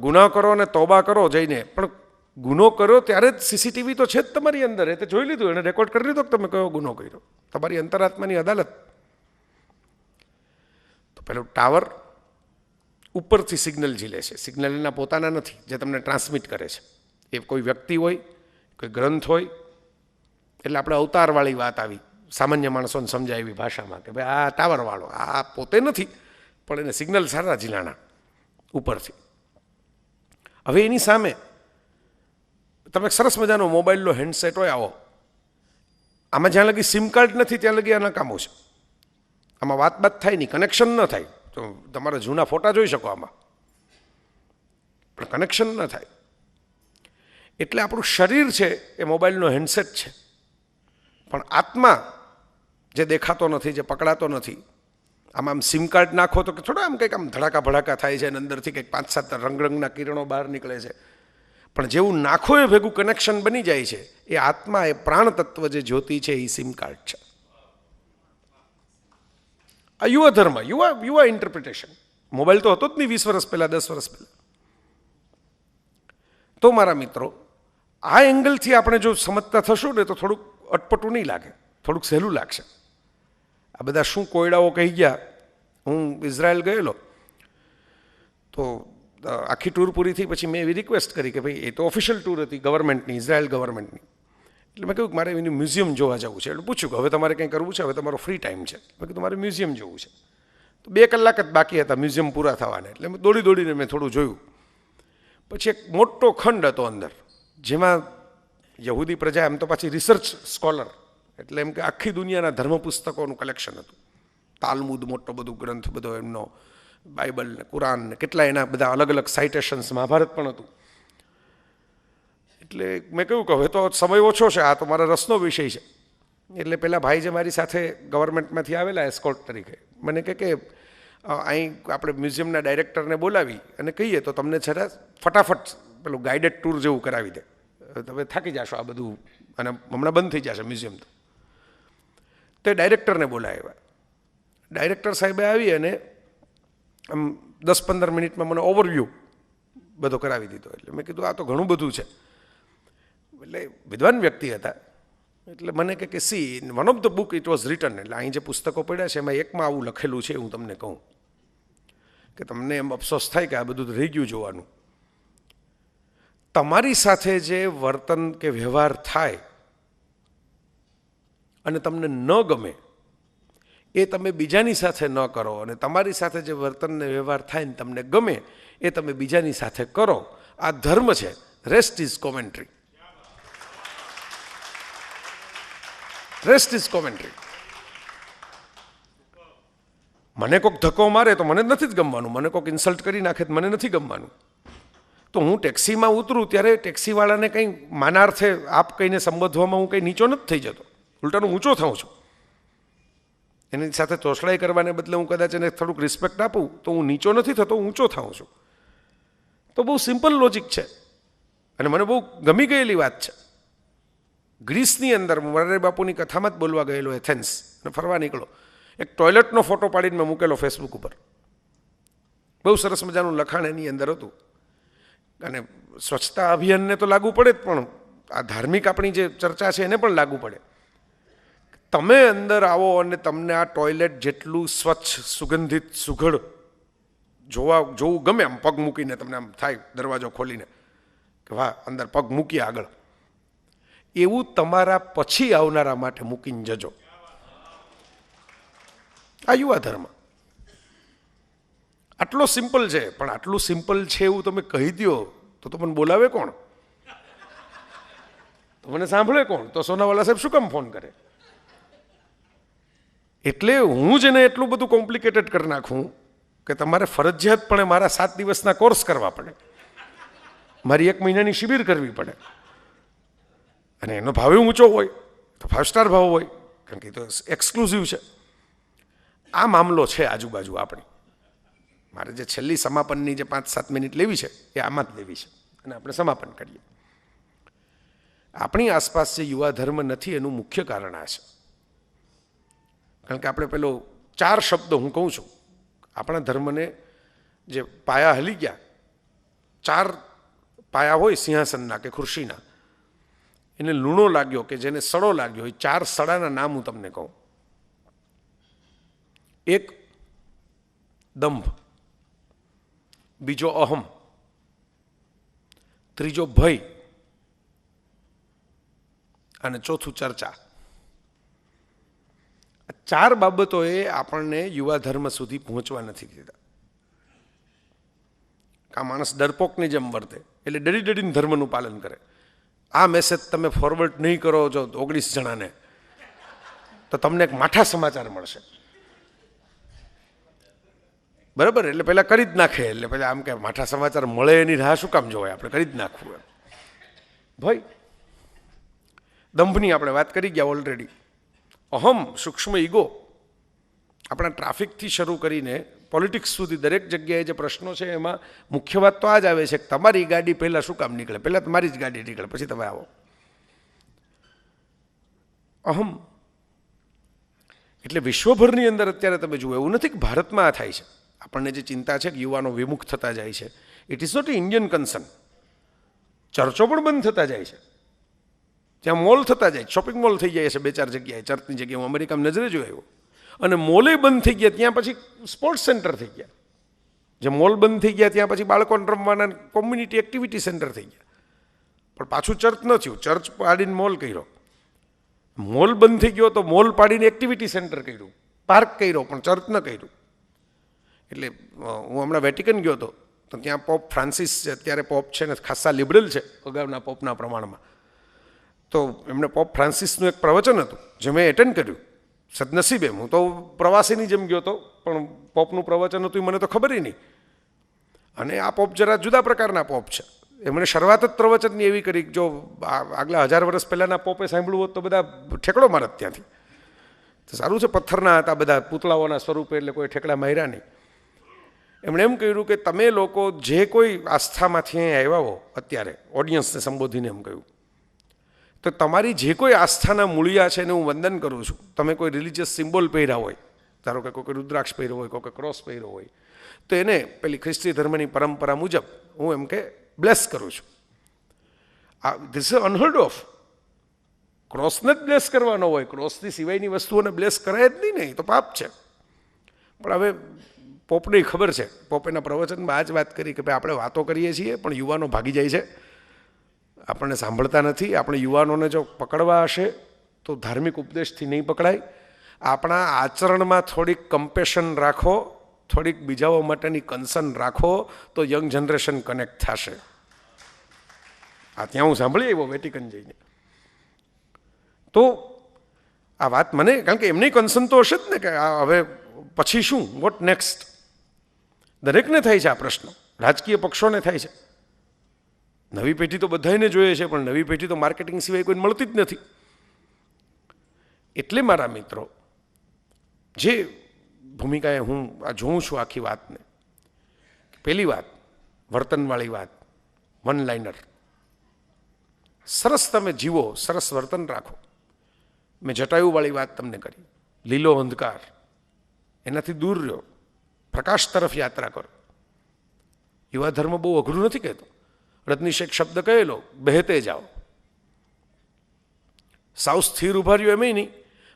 ગુનાહ કરો અને તોબા કરો જઈને, પણ ગુનો કર્યો ત્યારે જ સીસીટીવી તો છે જ તમારી અંદર, એ તો જોઈ લીધું, એને રેકોર્ડ કરી લીધો કે તમે કયો ગુનો કર્યો. તમારી અંતરાત્માની અદાલત. તો પેલું ટાવર ઉપરથી સિગ્નલ ઝીલે છે. સિગ્નલ એના પોતાના નથી જે તમને ટ્રાન્સમિટ કરે છે. એ કોઈ વ્યક્તિ હોય, કોઈ ગ્રંથ હોય. એટલે આપણે અવતારવાળી વાત આવી, સામાન્ય માણસોને સમજાય એવી ભાષામાં કે ભાઈ આ ટાવરવાળો, આ પોતે નથી પણ એને સિગ્નલ સારા ઝીલાણા ઉપરથી. હવે એની સામે તમે સરસ મજાનો મોબાઈલનો હેન્ડસેટ હોય આવો, આમાં જ્યાં લગી સિમ કાર્ડ નથી ત્યાં લગી આના કામો છે. આમાં વાત થાય નહીં, કનેક્શન ન થાય. તો તમારા જૂના ફોટા જોઈ શકો આમાં, પણ કનેક્શન ન થાય. એટલે આપણું શરીર છે એ મોબાઈલનો હેન્ડસેટ છે, પણ આત્મા જે દેખાતો નથી, જે પકડાતો નથી, આમ સિમ કાર્ડ નાખો તો કે થોડા આમ કંઈક આમ ધડાકા ભડાકા થાય છે અને અંદરથી કંઈક 5-7 રંગરંગના કિરણો બહાર નીકળે છે. પણ જેવું નાખો એ ભેગું કનેક્શન બની જાય છે. એ આત્મા, એ પ્રાણ તત્વ જે જ્યોતિ છે એ સિમ કાર્ડ છે. આ યુવા ધર્મ, યુવા ઇન્ટરપ્રિટેશન. મોબાઈલ તો હતો જ નહીં 20 વર્ષ પહેલાં, 10 વર્ષ પહેલાં. તો મારા મિત્રો, આ એંગલથી આપણે જો સમજતા થશું ને તો થોડુંક અટપટું નહીં લાગે, થોડુંક સહેલું લાગશે. આ બધા શું કોયડાઓ કહી ગયા. હું ઇઝરાયલ ગયેલો તો આખી ટૂર પૂરી થઈ પછી મેં એવી રિક્વેસ્ટ કરી કે ભાઈ એ તો ઓફિશિયલ ટૂર હતી ગવર્મેન્ટની, ઇઝરાયલ ગવર્મેન્ટની. એટલે મેં કહ્યું કે મારે એની મ્યુઝિયમ જોવા જવું છે. એટલે પૂછ્યું કે હવે તમારે કંઈ કરવું છે, હવે તમારો ફ્રી ટાઈમ છે. મેં કીધું મારે મ્યુઝિયમ જોવું છે. તો 2 કલાક જ બાકી હતા મ્યુઝિયમ પૂરા થવાને. એટલે મેં દોડીને મેં થોડું જોયું. પછી એક મોટો ખંડ હતો અંદર, જેમાં યહૂદી પ્રજા એમ તો પાછી રિસર્ચ સ્કોલર, એટલે એમ કે આખી દુનિયાના ધર્મ પુસ્તકોનું કલેક્શન હતું. તાલમુદ મોટો બધું ગ્રંથ બધો એમનો, બાઇબલ ને કુરાન ને કેટલા એના બધા અલગ અલગ સાઇટેશન્સ, મહાભારત પણ હતું. એટલે મેં કહ્યું કે હવે તો સમય ઓછો છે, આ તો મારા રસનો વિષય છે. એટલે પેલા ભાઈ જે મારી સાથે ગવર્મેન્ટમાંથી આવેલા એસ્કોર્ટ તરીકે મને કે અહીં આપણે મ્યુઝિયમના ડાયરેક્ટરને બોલાવી અને કહીએ તો તમને જરા ફટાફટ પેલું ગાઈડેડ ટૂર જેવું કરાવી દે. તમે થાકી જશો આ બધું અને હમણાં બંધ થઈ જશે મ્યુઝિયમ. તો એ ડાયરેક્ટરને બોલાવ્યા. ડાયરેક્ટર સાહેબે આવી અને આમ 10-15 મિનિટમાં મને ઓવરવ્યૂ બધો કરાવી દીધો. એટલે મેં કીધું આ તો ઘણું બધું છે. એટલે વિદ્વાન વ્યક્તિ હતા. એટલે મને કે C one of the book it was return, એટલે અહીં જે પુસ્તકો પડ્યા છે એમાં એકમાં આવું લખેલું છે, હું તમને કહું કે તમને એમ અફસોસ થાય કે આ બધું રહી ગયું જોવાનું. તમારી સાથે જે વર્તન કે વ્યવહાર થાય અને તમને ન ગમે એ તમે બીજાની સાથે ન કરો, અને તમારી સાથે જે વર્તન ને વ્યવહાર થાય ને તમને ગમે એ તમે બીજાની સાથે કરો. આ ધર્મ છે. Rest is commentary. Rest is commentary. મને કોઈક ધક્કો મારે તો મને નથી જ ગમવાનું, મને કોઈક ઇન્સલ્ટ કરી નાખે તો મને નથી ગમવાનું. તો હું ટેક્સીમાં ઉતરું ત્યારે ટેક્સીવાળાને કંઈ માનાર્થે આપ કહીને સંબોધવામાં હું કંઈ નીચો નથી થઈ જતો, ઉલટાનું ઊંચો થાઉં છું. એની સાથે ચોસડાઈ કરવાને બદલે હું કદાચ એને થોડુંક રિસ્પેક્ટ આપું તો હું નીચો નથી થતો, ઊંચો થાઉં છું. તો બહુ સિમ્પલ લોજિક છે અને મને બહુ ગમી ગયેલી વાત છે. ગ્રીસની અંદર મોરારી બાપુની કથામાં જ બોલવા ગયેલો એથેન્સ અને ફરવા નીકળો. એક ટોયલેટનો ફોટો પાડીને મેં મૂકેલો ફેસબુક ઉપર. બહુ સરસ મજાનું લખાણ એની અંદર હતું. અને સ્વચ્છતા અભિયાનને તો લાગુ પડે જ, પણ આ ધાર્મિક આપણી જે ચર્ચા છે એને પણ લાગુ પડે. તમે અંદર આવો અને તમને આ ટોયલેટ જેટલું સ્વચ્છ, સુગંધિત, સુઘડ જોવું ગમે, આમ પગ મૂકીને તમને આમ થાય દરવાજો ખોલીને કે વાહ અંદર પગ મૂકીએ આગળ, એવું તમારા પછી આવનારા માટે મૂકીને જજો. આ યુવા ધર્મ આટલો સિમ્પલ છે, પણ આટલું સિમ્પલ છે એવું તમે કહી દો તો મને બોલાવે કોણ? તો મને સાંભળે કોણ? તો સોનાવાલા સાહેબ શું કામ ફોન કરે? એટલે હું જ એને એટલું બધું કોમ્પ્લિકેટેડ કરી નાખું કે તમારે ફરજિયાતપણે મારા 7 દિવસના કોર્સ કરવા પડે, મારી 1 મહિનાની શિબિર કરવી પડે, અને એનો ભાવ ઊંચો હોય તો 5 સ્ટાર ભાવ હોય, કારણ કે એ તો એક્સક્લુઝિવ છે. આ મામલો છે આજુબાજુ આપણી. મારે જે છેલ્લી સમાપનની જે 5-7 મિનિટ લેવી છે એ આમાં જ લેવી છે અને આપણે સમાપન કરીએ. આપણી આસપાસ જે યુવા ધર્મ નથી એનું મુખ્ય કારણ આ છે. કારણ કે આપણે પેલો 4 શબ્દો હું કહું છું, આપણા ધર્મને જે પાયા હલી ગયા, 4 પાયા હોય સિંહાસનના કે ખુરશીના, એને લૂણો લાગ્યો કે જેને સડો લાગ્યો, એ 4 સડાના નામ હું તમને કહું. 1 દંભ, બીજો અહમ, ત્રીજો ભય અને ચોથું ચર્ચા. 4 બાબતોએ આપણને યુવા ધર્મ સુધી પહોંચવા નથી દીધા. આ માણસ ડરપોકની જેમ વર્તે, એટલે ડરીને ધર્મનું પાલન કરે. આ મેસેજ તમે ફોરવર્ડ નહીં કરો જો 19 જણાને તો તમને એક માઠા સમાચાર મળશે, બરાબર? એટલે પહેલાં કરી જ નાખે. એટલે પહેલાં આમ કે માઠા સમાચાર મળે એની રાહ શું કામ જોવાય, આપણે કરી જ નાખવું. ભાઈ દંભની આપણે વાત કરી ગયા ઓલરેડી. અહમ, સૂક્ષ્મ ઈગો, આપણા ટ્રાફિકથી શરૂ કરીને પોલિટિક્સ સુધી દરેક જગ્યાએ જે પ્રશ્નો છે એમાં મુખ્ય વાત તો આ જ આવે છે કે તમારી ગાડી પહેલાં શું કામ નીકળે, પહેલાં તમારી જ ગાડી નીકળે પછી તમે આવો. અહમ એટલે વિશ્વભરની અંદર અત્યારે તમે જુઓ, એવું નથી કે ભારતમાં આ થાય છે. આપણને જે ચિંતા છે કે યુવાનો વિમુખ થતા જાય છે, it is not a Indian concern. ચર્ચો પણ બંધ થતા જાય છે, ત્યાં મોલ થતા જાય, શોપિંગ મોલ થઈ જાય છે 2-4 જગ્યાએ, ચર્ચની જગ્યાએ. હું અમેરિકામાં નજરે જોયો, અને મોલે બંધ થઈ ગયા ત્યાં પછી સ્પોર્ટ્સ સેન્ટર થઈ ગયા. જે મોલ બંધ થઈ ગયા ત્યાં પછી બાળકોને રમવાના કોમ્યુનિટી એક્ટિવિટી સેન્ટર થઈ ગયા. પણ પાછું ચર્ચ ન થયું. ચર્ચ પાડીને મોલ કર્યો. મોલ બંધ થઈ ગયો તો મોલ પાડીને એક્ટિવિટી સેન્ટર કર્યું, પાર્ક કર્યો, પણ ચર્ચ ન કર્યું. એટલે હું હમણાં વેટિકન ગયો હતો તો ત્યાં પોપ ફ્રાન્સિસ છે, અત્યારે પોપ છે ને ખાસા લિબરલ છે અગાઉના પોપના પ્રમાણમાં. તો એમને પોપ ફ્રાન્સિસનું એક પ્રવચન હતું જે મેં એટેન્ડ કર્યું. સદનસીબે હું તો પ્રવાસીની જેમ ગયો હતો, પણ પોપનું પ્રવચન હતું એ મને તો ખબર નહીં. અને આ પોપ જરા જુદા પ્રકારના પોપ છે. એમણે શરૂઆત જ પ્રવચનની એવી કરી, જો આગલા 1000 વર્ષ પહેલાંના પોપે સાંભળ્યું હોત તો બધા ઠેકડો મારત ત્યાંથી. તો સારું છે પથ્થરના હતા બધા પૂતળાઓના સ્વરૂપે, એટલે કોઈ ઠેકડા માર્યા નહીં. એમણે એમ કહ્યું કે તમે લોકો જે કોઈ આસ્થામાંથી અહીં આવ્યા હો, અત્યારે ઓડિયન્સને સંબોધીને એમ કહ્યું, તો તમારી જે કોઈ આસ્થાના મૂળિયા છે એને હું વંદન કરું છું. તમે કોઈ રિલિજિયસ સિમ્બોલ પહેર્યા હોય, ધારો કે કોઈ રુદ્રાક્ષ પહેર્યો હોય, કોઈ ક્રોસ પહેર્યો હોય, તો એને પેલી ખ્રિસ્તી ધર્મની પરંપરા મુજબ હું એમ કે બ્લેસ કરું છું. This is unheard of. ક્રોસને જ બ્લેસ કરવાનો હોય, ક્રોસની સિવાયની વસ્તુઓને બ્લેસ કરાય જ નહીં, તો પાપ છે. પણ હવે પોપને ખબર છે, પોપ એના પ્રવચનમાં આ જ વાત કરી કે ભાઈ આપણે વાતો કરીએ છીએ પણ યુવાનો ભાગી જાય છે, આપણને સાંભળતા નથી. આપણે યુવાનોને જો પકડવા હશે તો ધાર્મિક ઉપદેશથી નહીં પકડાય. આપણા આચરણમાં થોડીક કમ્પેશન રાખો, થોડીક બીજાઓ માટેની કન્સર્ન રાખો, તો યંગ જનરેશન કનેક્ટ થશે. આ ત્યાં હું સાંભળી આવ્યો વેટિકન જઈને. તો આ વાત મને, કારણ કે એમની કન્સર્ન તો હશે જ ને કે હવે પછી શું, વોટ નેક્સ્ટ. દરેકને થાય છે આ પ્રશ્ન, રાજકીય પક્ષોને થાય છે. નવી પેઢી તો બધાને જોઈએ છે, પણ નવી પેઢી તો માર્કેટિંગ સિવાય કોઈને મળતી જ નથી. એટલે મારા મિત્રો, જે ભૂમિકાએ હું આ જોઉં છું આખી વાતને, પહેલી વાત વર્તનવાળી વાત, વન લાઇનર. સરસ તમે જીવો, સરસ વર્તન રાખો. મેં જટાયુવાળી વાત તમને કરી, લીલો અંધકાર એનાથી દૂર રહ્યો, પ્રકાશ તરફ યાત્રા કરો. યુવા ધર્મ બહુ અઘરું નથી કહેતો. રજનીશ એક શબ્દ કહેલો, બહેતે જાઓ. સાવ સ્થિર ઉભા રહ્યો એમેય નહીં,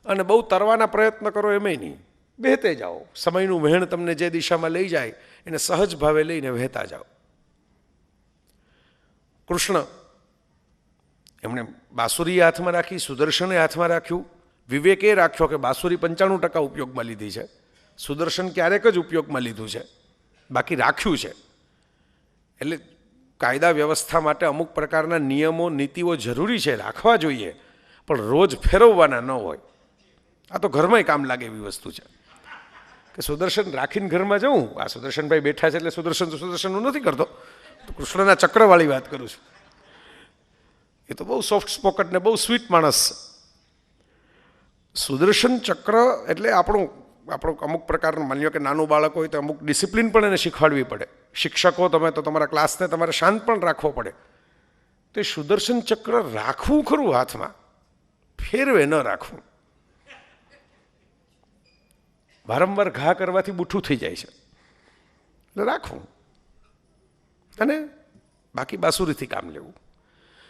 અને બહુ તરવાના પ્રયત્ન કરો એમેય નહીં. બહેતે જાઓ. સમયનું વહેણ તમને જે દિશામાં લઈ જાય એને સહજ ભાવે લઈને વહેતા જાઓ. કૃષ્ણ એમણે બાંસુરી હાથમાં રાખી, સુદર્શને હાથમાં રાખ્યું. વિવેકે રાખ્યો કે બાંસુરી 95% ઉપયોગમાં લીધી છે, સુદર્શન ક્યારેક જ ઉપયોગમાં લીધું છે, બાકી રાખ્યું છે. એટલે કાયદા વ્યવસ્થા માટે અમુક પ્રકારના નિયમો નીતિઓ જરૂરી છે, રાખવા જોઈએ, પણ રોજ ફેરવવાના ન હોય. આ તો ઘરમાં કામ લાગે એવી વસ્તુ છે કે સુદર્શન રાખીને ઘરમાં જવું. આ સુદર્શનભાઈ બેઠા છે એટલે સુદર્શન હું નથી કરતો, તો કૃષ્ણના ચક્રવાળી વાત કરું છું. એ તો બહુ સોફ્ટ સ્પોકન ને બહુ સ્વીટ માણસ છે. સુદર્શન ચક્ર એટલે આપણું અમુક પ્રકારનું, માની લો કે નાનું બાળક હોય તો અમુક ડિસિપ્લિન પણ એને શીખવાડવી પડે. શિક્ષકો તમે તો તમારા ક્લાસને તમારે શાંત પણ રાખવો પડે. તો એ સુદર્શન ચક્ર રાખવું ખરું હાથમાં, ફેરવે ન રાખવું. વારંવાર ઘા કરવાથી બુઠ્ઠું થઈ જાય છે, એટલે રાખવું. અને બાકી બાંસુરીથી કામ લેવું.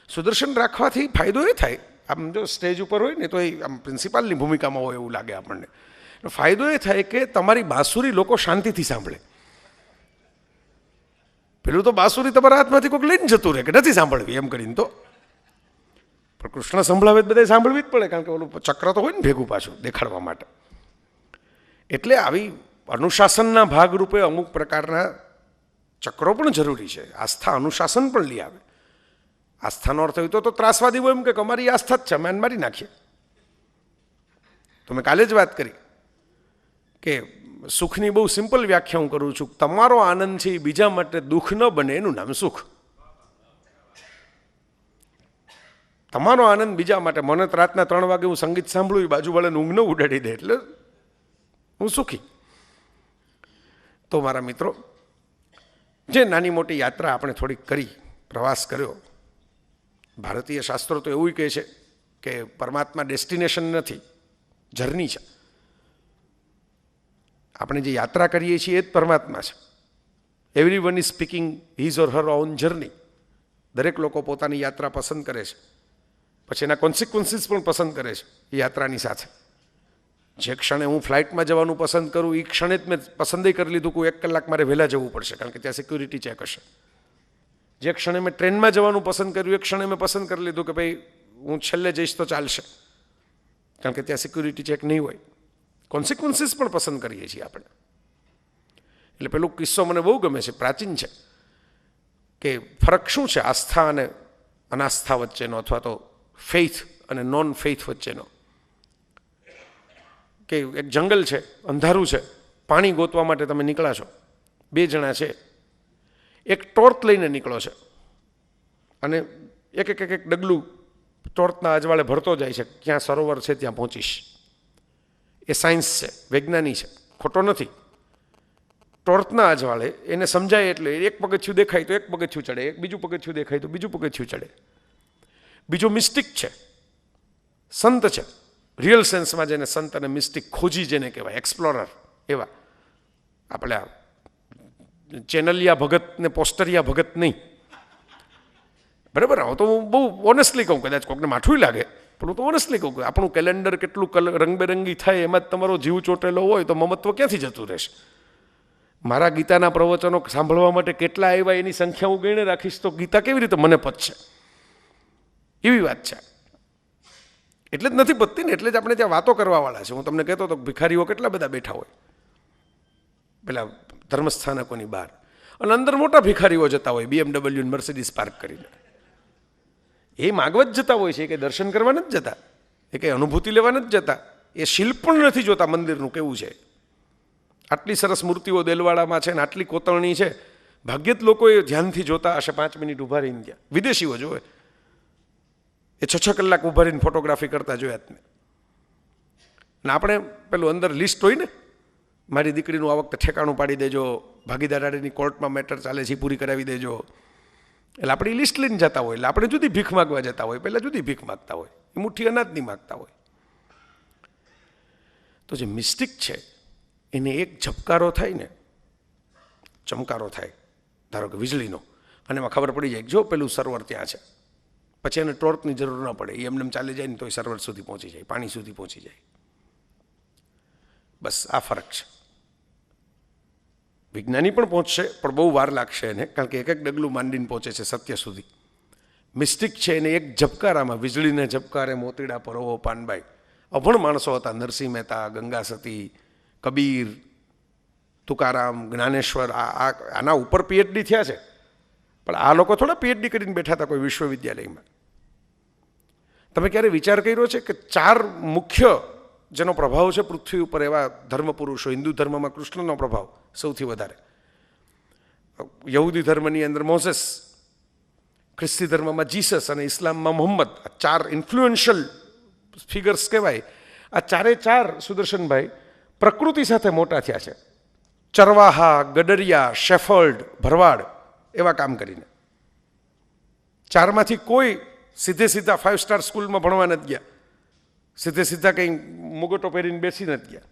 સુદર્શન રાખવાથી ફાયદો એ થાય, આમ જો સ્ટેજ ઉપર હોય ને તો એ આમ પ્રિન્સિપાલની ભૂમિકામાં હોય એવું લાગે આપણને. ફાયદો એ થાય કે તમારી બાંસુરી લોકો શાંતિથી સાંભળે. પેલું તો બાંસુરી તમારા હાથમાંથી કોઈક લઈને જતું રહે કે નથી સાંભળવી એમ કરીને. તો પણ કૃષ્ણ સંભળાવે બધા સાંભળવી જ પડે, કારણ કે ઓલું ચક્ર તો હોય ને ભેગું પાછું દેખાડવા માટે. એટલે આવી અનુશાસનના ભાગરૂપે અમુક પ્રકારના ચક્રો પણ જરૂરી છે. આસ્થા અનુશાસન પણ લઈ આવે. આસ્થાનો અર્થ હોય તો ત્રાસવાદીઓ એમ કે અમારી આસ્થા જ છે, અમે મારી નાખીએ. તો મેં કાલે જ વાત કરી કે સુખની બહુ સિમ્પલ વ્યાખ્યા હું કરું છું. તમારો આનંદ છે એ બીજા માટે દુઃખ ન બને એનું નામ સુખ. તમારો આનંદ બીજા માટે, મને રાતના 3 વાગે હું સંગીત સાંભળું, બાજુવાળાને ઊંઘ ન ઉડાડી દે એટલે હું સુખી. તો મારા મિત્રો, જે નાની મોટી યાત્રા આપણે થોડીક કરી, પ્રવાસ કર્યો. ભારતીય શાસ્ત્રો તો એવું કહે છે કે પરમાત્મા ડેસ્ટિનેશન નથી, જર્ની છે. આપણે જે યાત્રા કરીએ છીએ એ જ પરમાત્મા છે. Every one is speaking his or Har on journey. દરેક લોકો પોતાની યાત્રા પસંદ કરે છે, પછી એના કોન્સિક્વન્સીસ પણ પસંદ કરે છે એ યાત્રાની સાથે. જે ક્ષણે હું ફ્લાઇટમાં જવાનું પસંદ કરું એ ક્ષણે જ મેં પસંદ કરી લીધું કે 1 કલાક મારે વહેલા જવું પડશે, કારણ કે ત્યાં સિક્યુરિટી ચેક હશે. જે ક્ષણે મેં ટ્રેનમાં જવાનું પસંદ કર્યું એ ક્ષણે મેં પસંદ કરી લીધું કે ભાઈ હું છેલ્લે જઈશ તો ચાલશે, કારણ કે ત્યાં સિક્યુરિટી ચેક નહીં હોય. કોન્સિક્વન્સીસ પણ પસંદ કરીએ છીએ આપણે. એટલે પેલો કિસ્સો મને બહુ ગમે છે, પ્રાચીન છે, કે ફરક શું છે આસ્થા અને અનાસ્થા વચ્ચેનો, અથવા તો ફેઇથ અને નોન ફેઇથ વચ્ચેનો. કે એક જંગલ છે, અંધારું છે, પાણી ગોતવા માટે તમે નીકળ્યા છો, 2 જણા છે, એક ટોર્ચ લઈને નીકળો છે અને એક ડગલું ટોર્ચના અજવાળે ભરતો જાય છે, ક્યાં સરોવર છે ત્યાં પહોંચીશ. એ સાયન્સ છે, વૈજ્ઞાનિક છે, ખોટો નથી. ટોર્ચના અજવાળે એને સમજાય એટલે એક પગથિયું દેખાય તો એક પગથિયું ચડે, એક બીજું પગથિયું દેખાય તો બીજું પગથિયું ચડે. બીજો મિસ્ટિક છે, સંત છે, રિયલ સેન્સમાં જેને સંત અને મિસ્ટિક, ખોજી જેને કહેવાય, એક્સપ્લોરર. એવા આપણે આ ચેનલિયા ભગત ને પોસ્ટરિયા ભગત નહીં, બરાબર. તો હું બહુ ઓનેસ્ટલી કહું, કદાચ કોઈકને માઠું લાગે, પણ હું તો ઓનેસ્ટલી કહું કે આપણું કેલેન્ડર કેટલું રંગબેરંગી થાય એમાં જ તમારો જીવ ચોટેલો હોય તો મમત્વ ક્યાંથી જતું રહેશે. મારા ગીતાના પ્રવચનો સાંભળવા માટે કેટલા આવ્યા એની સંખ્યા હું ગણીને રાખીશ તો ગીતા કેવી રીતે મને પચશે, એવી વાત છે. એટલે જ નથી પતતી ને, એટલે જ આપણે ત્યાં વાતો કરવાવાળા છે. હું તમને કહેતો હતો ભિખારીઓ કેટલા બધા બેઠા હોય પેલા ધર્મસ્થાનકોની બહાર, અને અંદર મોટા ભિખારીઓ જતા હોય BMW મર્સિડીઝ પાર્ક કરીને. એ માગવા જ જતા હોય છે, કે દર્શન કરવા નથી જતા, એ કંઈ અનુભૂતિ લેવા નથી જતા, એ શિલ્પ પણ નથી જોતા મંદિરનું કેવું છે. આટલી સરસ મૂર્તિઓ દેલવાડામાં છે ને આટલી કોતરણી છે, ભાગ્યે જ લોકો એ ધ્યાનથી જોતા હશે. 5 મિનિટ ઊભા રહીને ત્યાં વિદેશીઓ જોવે, એ 6 કલાક ઊભા રહીને ફોટોગ્રાફી કરતા જોયા જ ને. ને આપણે પેલું અંદર લિસ્ટ હોય ને, મારી દીકરીનું આ વખતે ઠેકાણું પાડી દેજો, ભાગીદારીની કોર્ટમાં મેટર ચાલે છે પૂરી કરાવી દેજો. એટલે આપણે લિસ્ટ લઈને જતા હોય, એટલે આપણે જુદી ભીખ માગવા જતા હોય, પહેલાં જુદી ભીખ માગતા હોય, એ મુઠ્ઠી અનાજની માગતા હોય. તો જે મિસ્ટિક છે એને એક ઝબકારો થાય ને, ચમકારો થાય, ધારો કે વીજળીનો, અને એમાં ખબર પડી જાય જો પેલું સર્વર ત્યાં છે, પછી એને ટોર્ચની જરૂર ન પડે, એ એમને ચાલી જાય ને તો એ સર્વર સુધી પહોંચી જાય, પાણી સુધી પહોંચી જાય. બસ આ ફરક છે. વિજ્ઞાની પણ પહોંચશે પણ બહુ વાર લાગશે એને, કારણ કે એક ડગલું માંડીને પહોંચે છે સત્ય સુધી. મિસ્ટિક છે એને એક ઝબકારામાં, વીજળીને ઝબકારે મોતીડા પરોવો પાનબાઈ. અભણ માણસો હતા, નરસિંહ મહેતા, ગંગા સતી, કબીર, તુકારામ, જ્ઞાનેશ્વર. આના ઉપર PhD થયા છે, પણ આ લોકો થોડા PhD કરીને બેઠા હતા કોઈ વિશ્વવિદ્યાલયમાં. તમે ક્યારે વિચાર કર્યો છે કે 4 મુખ્ય જેનો પ્રભાવ છે પૃથ્વી ઉપર એવા ધર્મ પુરુષો? હિન્દુ ધર્મમાં કૃષ્ણનો પ્રભાવ સૌથી વધારે, યહૂદી ધર્મની અંદર મોઝેસ, ખ્રિસ્તી ધર્મમાં જીસસ અને ઇસ્લામમાં મોહમ્મદ. આ 4 ઇન્ફ્લુએન્શિયલ ફિગર્સ કહેવાય. આ 4 સુદર્શનભાઈ પ્રકૃતિ સાથે મોટા થયા છે. ચરવાહા, ગડરિયા, શેફર્ડ, ભરવાડ એવા કામ કરીને. 4માંથી કોઈ સીધા 5 સ્ટાર સ્કૂલમાં ભણવા નથી ગયા, સીધા કંઈ મુગટો પહેરીને બેસી નથી ગયા.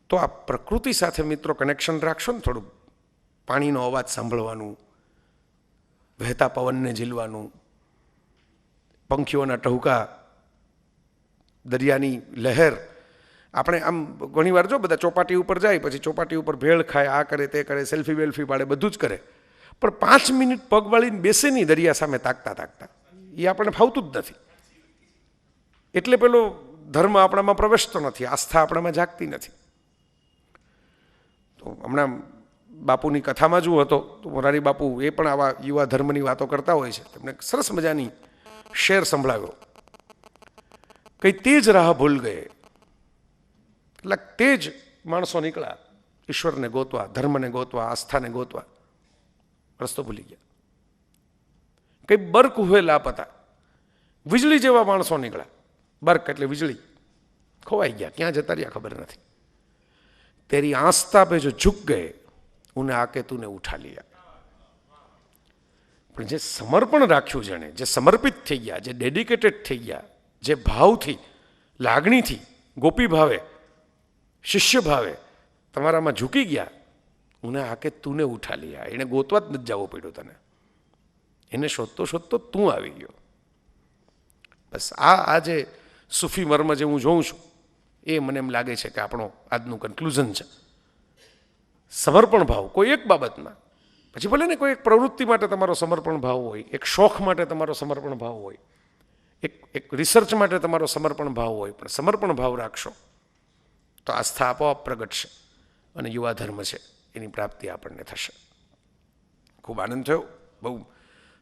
તો આ પ્રકૃતિ સાથે મિત્રો કનેક્શન રાખશો ને થોડું, પાણીનો અવાજ સાંભળવાનું, વહેતા પવનને ઝીલવાનું, પંખીઓના ટહુકા, દરિયાની લહેર. આપણે આમ ઘણીવાર જો બધા ચોપાટી ઉપર જાય, પછી ચોપાટી ઉપર ભેળ ખાય, આ કરે તે કરે, સેલ્ફી વેલ્ફી પાડે, બધું જ કરે, પણ 5 મિનિટ પગ વાળીને બેસે નહીં દરિયા સામે તાકતા, એ આપણને ફાવતું જ નથી. એટલે પેલો ધર્મ આપણામાં પ્રવેશતો નથી, આસ્થા આપણામાં જાગતી નથી. તો હમણાં બાપુની કથામાં જો હતો તો મોરારી બાપુ એ પણ આવા યુવા ધર્મની વાતો કરતા હોય છે. તેમને સરસ મજાની શેર સંભળાવ્યો, કઈ તેજ રાહ ભૂલ ગયે, એટલે તેજ માણસો નીકળ્યા ઈશ્વરને ગોતવા, ધર્મને ગોતવા, આસ્થાને ગોતવા, રસ્તો ભૂલી ગયા. કઈ બર્ક હુએ લાપતા, વીજળી જેવા માણસો નીકળ્યા. બર્ક એટલે વીજળી, ખોવાઈ ગયા, ક્યાં જતા રહ્યા ખબર નથી. તેરી આસ્થા પે જો ઝુક ગયે ઉને આકે તુને ઉઠા લિયા. પણ જે સમર્પણ રાખ્યું, જેણે જે સમર્પિત થઈ ગયા, જે ડેડિકેટેડ થઈ ગયા, જે ભાવથી, લાગણીથી, ગોપી ભાવે, શિષ્ય ભાવે તમારામાં ઝૂકી ગયા, ઉને આકે તુને ઉઠા લિયા. એને ગોતવા જ નથી જવો પડ્યો તને, એને શોધતો તું આવી ગયો. બસ આ જે સૂફી મર્મ જે હું જોઉં છું, એ મને એમ લાગે છે કે આપણો આજનું કન્ક્લુઝન છે. સમર્પણ ભાવ કોઈ એક બાબતમાં, પછી ભલે ને કોઈ એક પ્રવૃત્તિ માટે તમારો સમર્પણ ભાવ હોય, એક શોખ માટે તમારો સમર્પણ ભાવ હોય, એક રિસર્ચ માટે તમારો સમર્પણ ભાવ હોય, પણ સમર્પણ ભાવ રાખશો તો આસ્થા આપોઆપ પ્રગટશે અને યુવા ધર્મ છે એની પ્રાપ્તિ આપણને થશે. ખૂબ આનંદ થયો. બહુ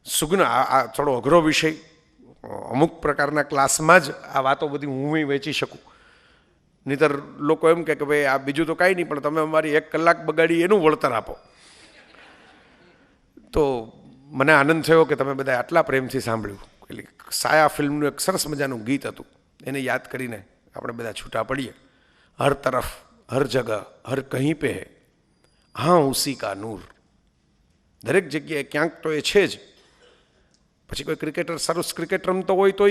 સુગ્ન. આ થોડો અઘરો વિષય, અમુક પ્રકારના ક્લાસમાં જ આ વાતો બધી હું વેચી શકું, નહીંતર લોકો એમ કે ભાઈ આ બીજું તો કાંઈ નહીં, પણ તમે અમારી 1 કલાક બગાડી એનું વળતર આપો. તો મને આનંદ થયો કે તમે બધા આટલા પ્રેમથી સાંભળ્યું. એટલે સાયા ફિલ્મનું એક સરસ મજાનું ગીત હતું, એને યાદ કરીને આપણે બધા છૂટા પડીએ. હર તરફ હર જગહ હર કહી પે હૈ હા ઉસી કા નૂર. દરેક જગ્યાએ ક્યાંક તો એ છે જ. પછી કોઈ ક્રિકેટર સરસ ક્રિકેટ રમતો હોય તો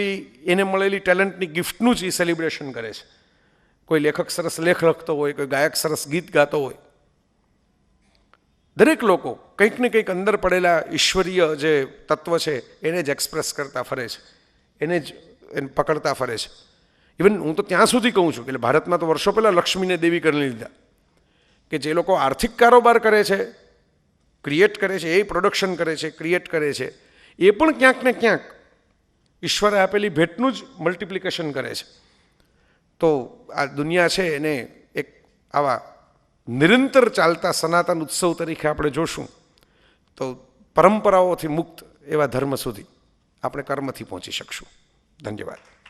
એને મળેલી ટેલેન્ટની ગિફ્ટનું જ એ સેલિબ્રેશન કરે છે. કોઈ લેખક સરસ લેખ લખતો હોય, કોઈ ગાયક સરસ ગીત ગાતો હોય, દરેક લોકો કંઈક ને કંઈક અંદર પડેલા ઈશ્વરીય જે તત્વ છે એને જ એક્સપ્રેસ કરતા ફરે છે, એને જ પકડતા ફરે છે. ઇવન હું તો ત્યાં સુધી કહું છું કે ભારતમાં તો વર્ષો પહેલાં લક્ષ્મીને દેવી કરી લીધા, કે જે લોકો આર્થિક કારોબાર કરે છે, ક્રિએટ કરે છે, એ પ્રોડક્શન કરે છે, ક્રિએટ કરે છે, એ પણ ક્યાંક ને ક્યાંક ઈશ્વરે આપેલી ભેટનું જ મલ્ટિપ્લિકેશન કરે છે. તો આ દુનિયા છે એને એક આવા નિરંતર ચાલતા સનાતન ઉત્સવ તરીકે આપણે જોશું તો પરંપરાઓથી મુક્ત એવા ધર્મ સુધી આપણે કર્મથી પહોંચી શકશું. ધન્યવાદ.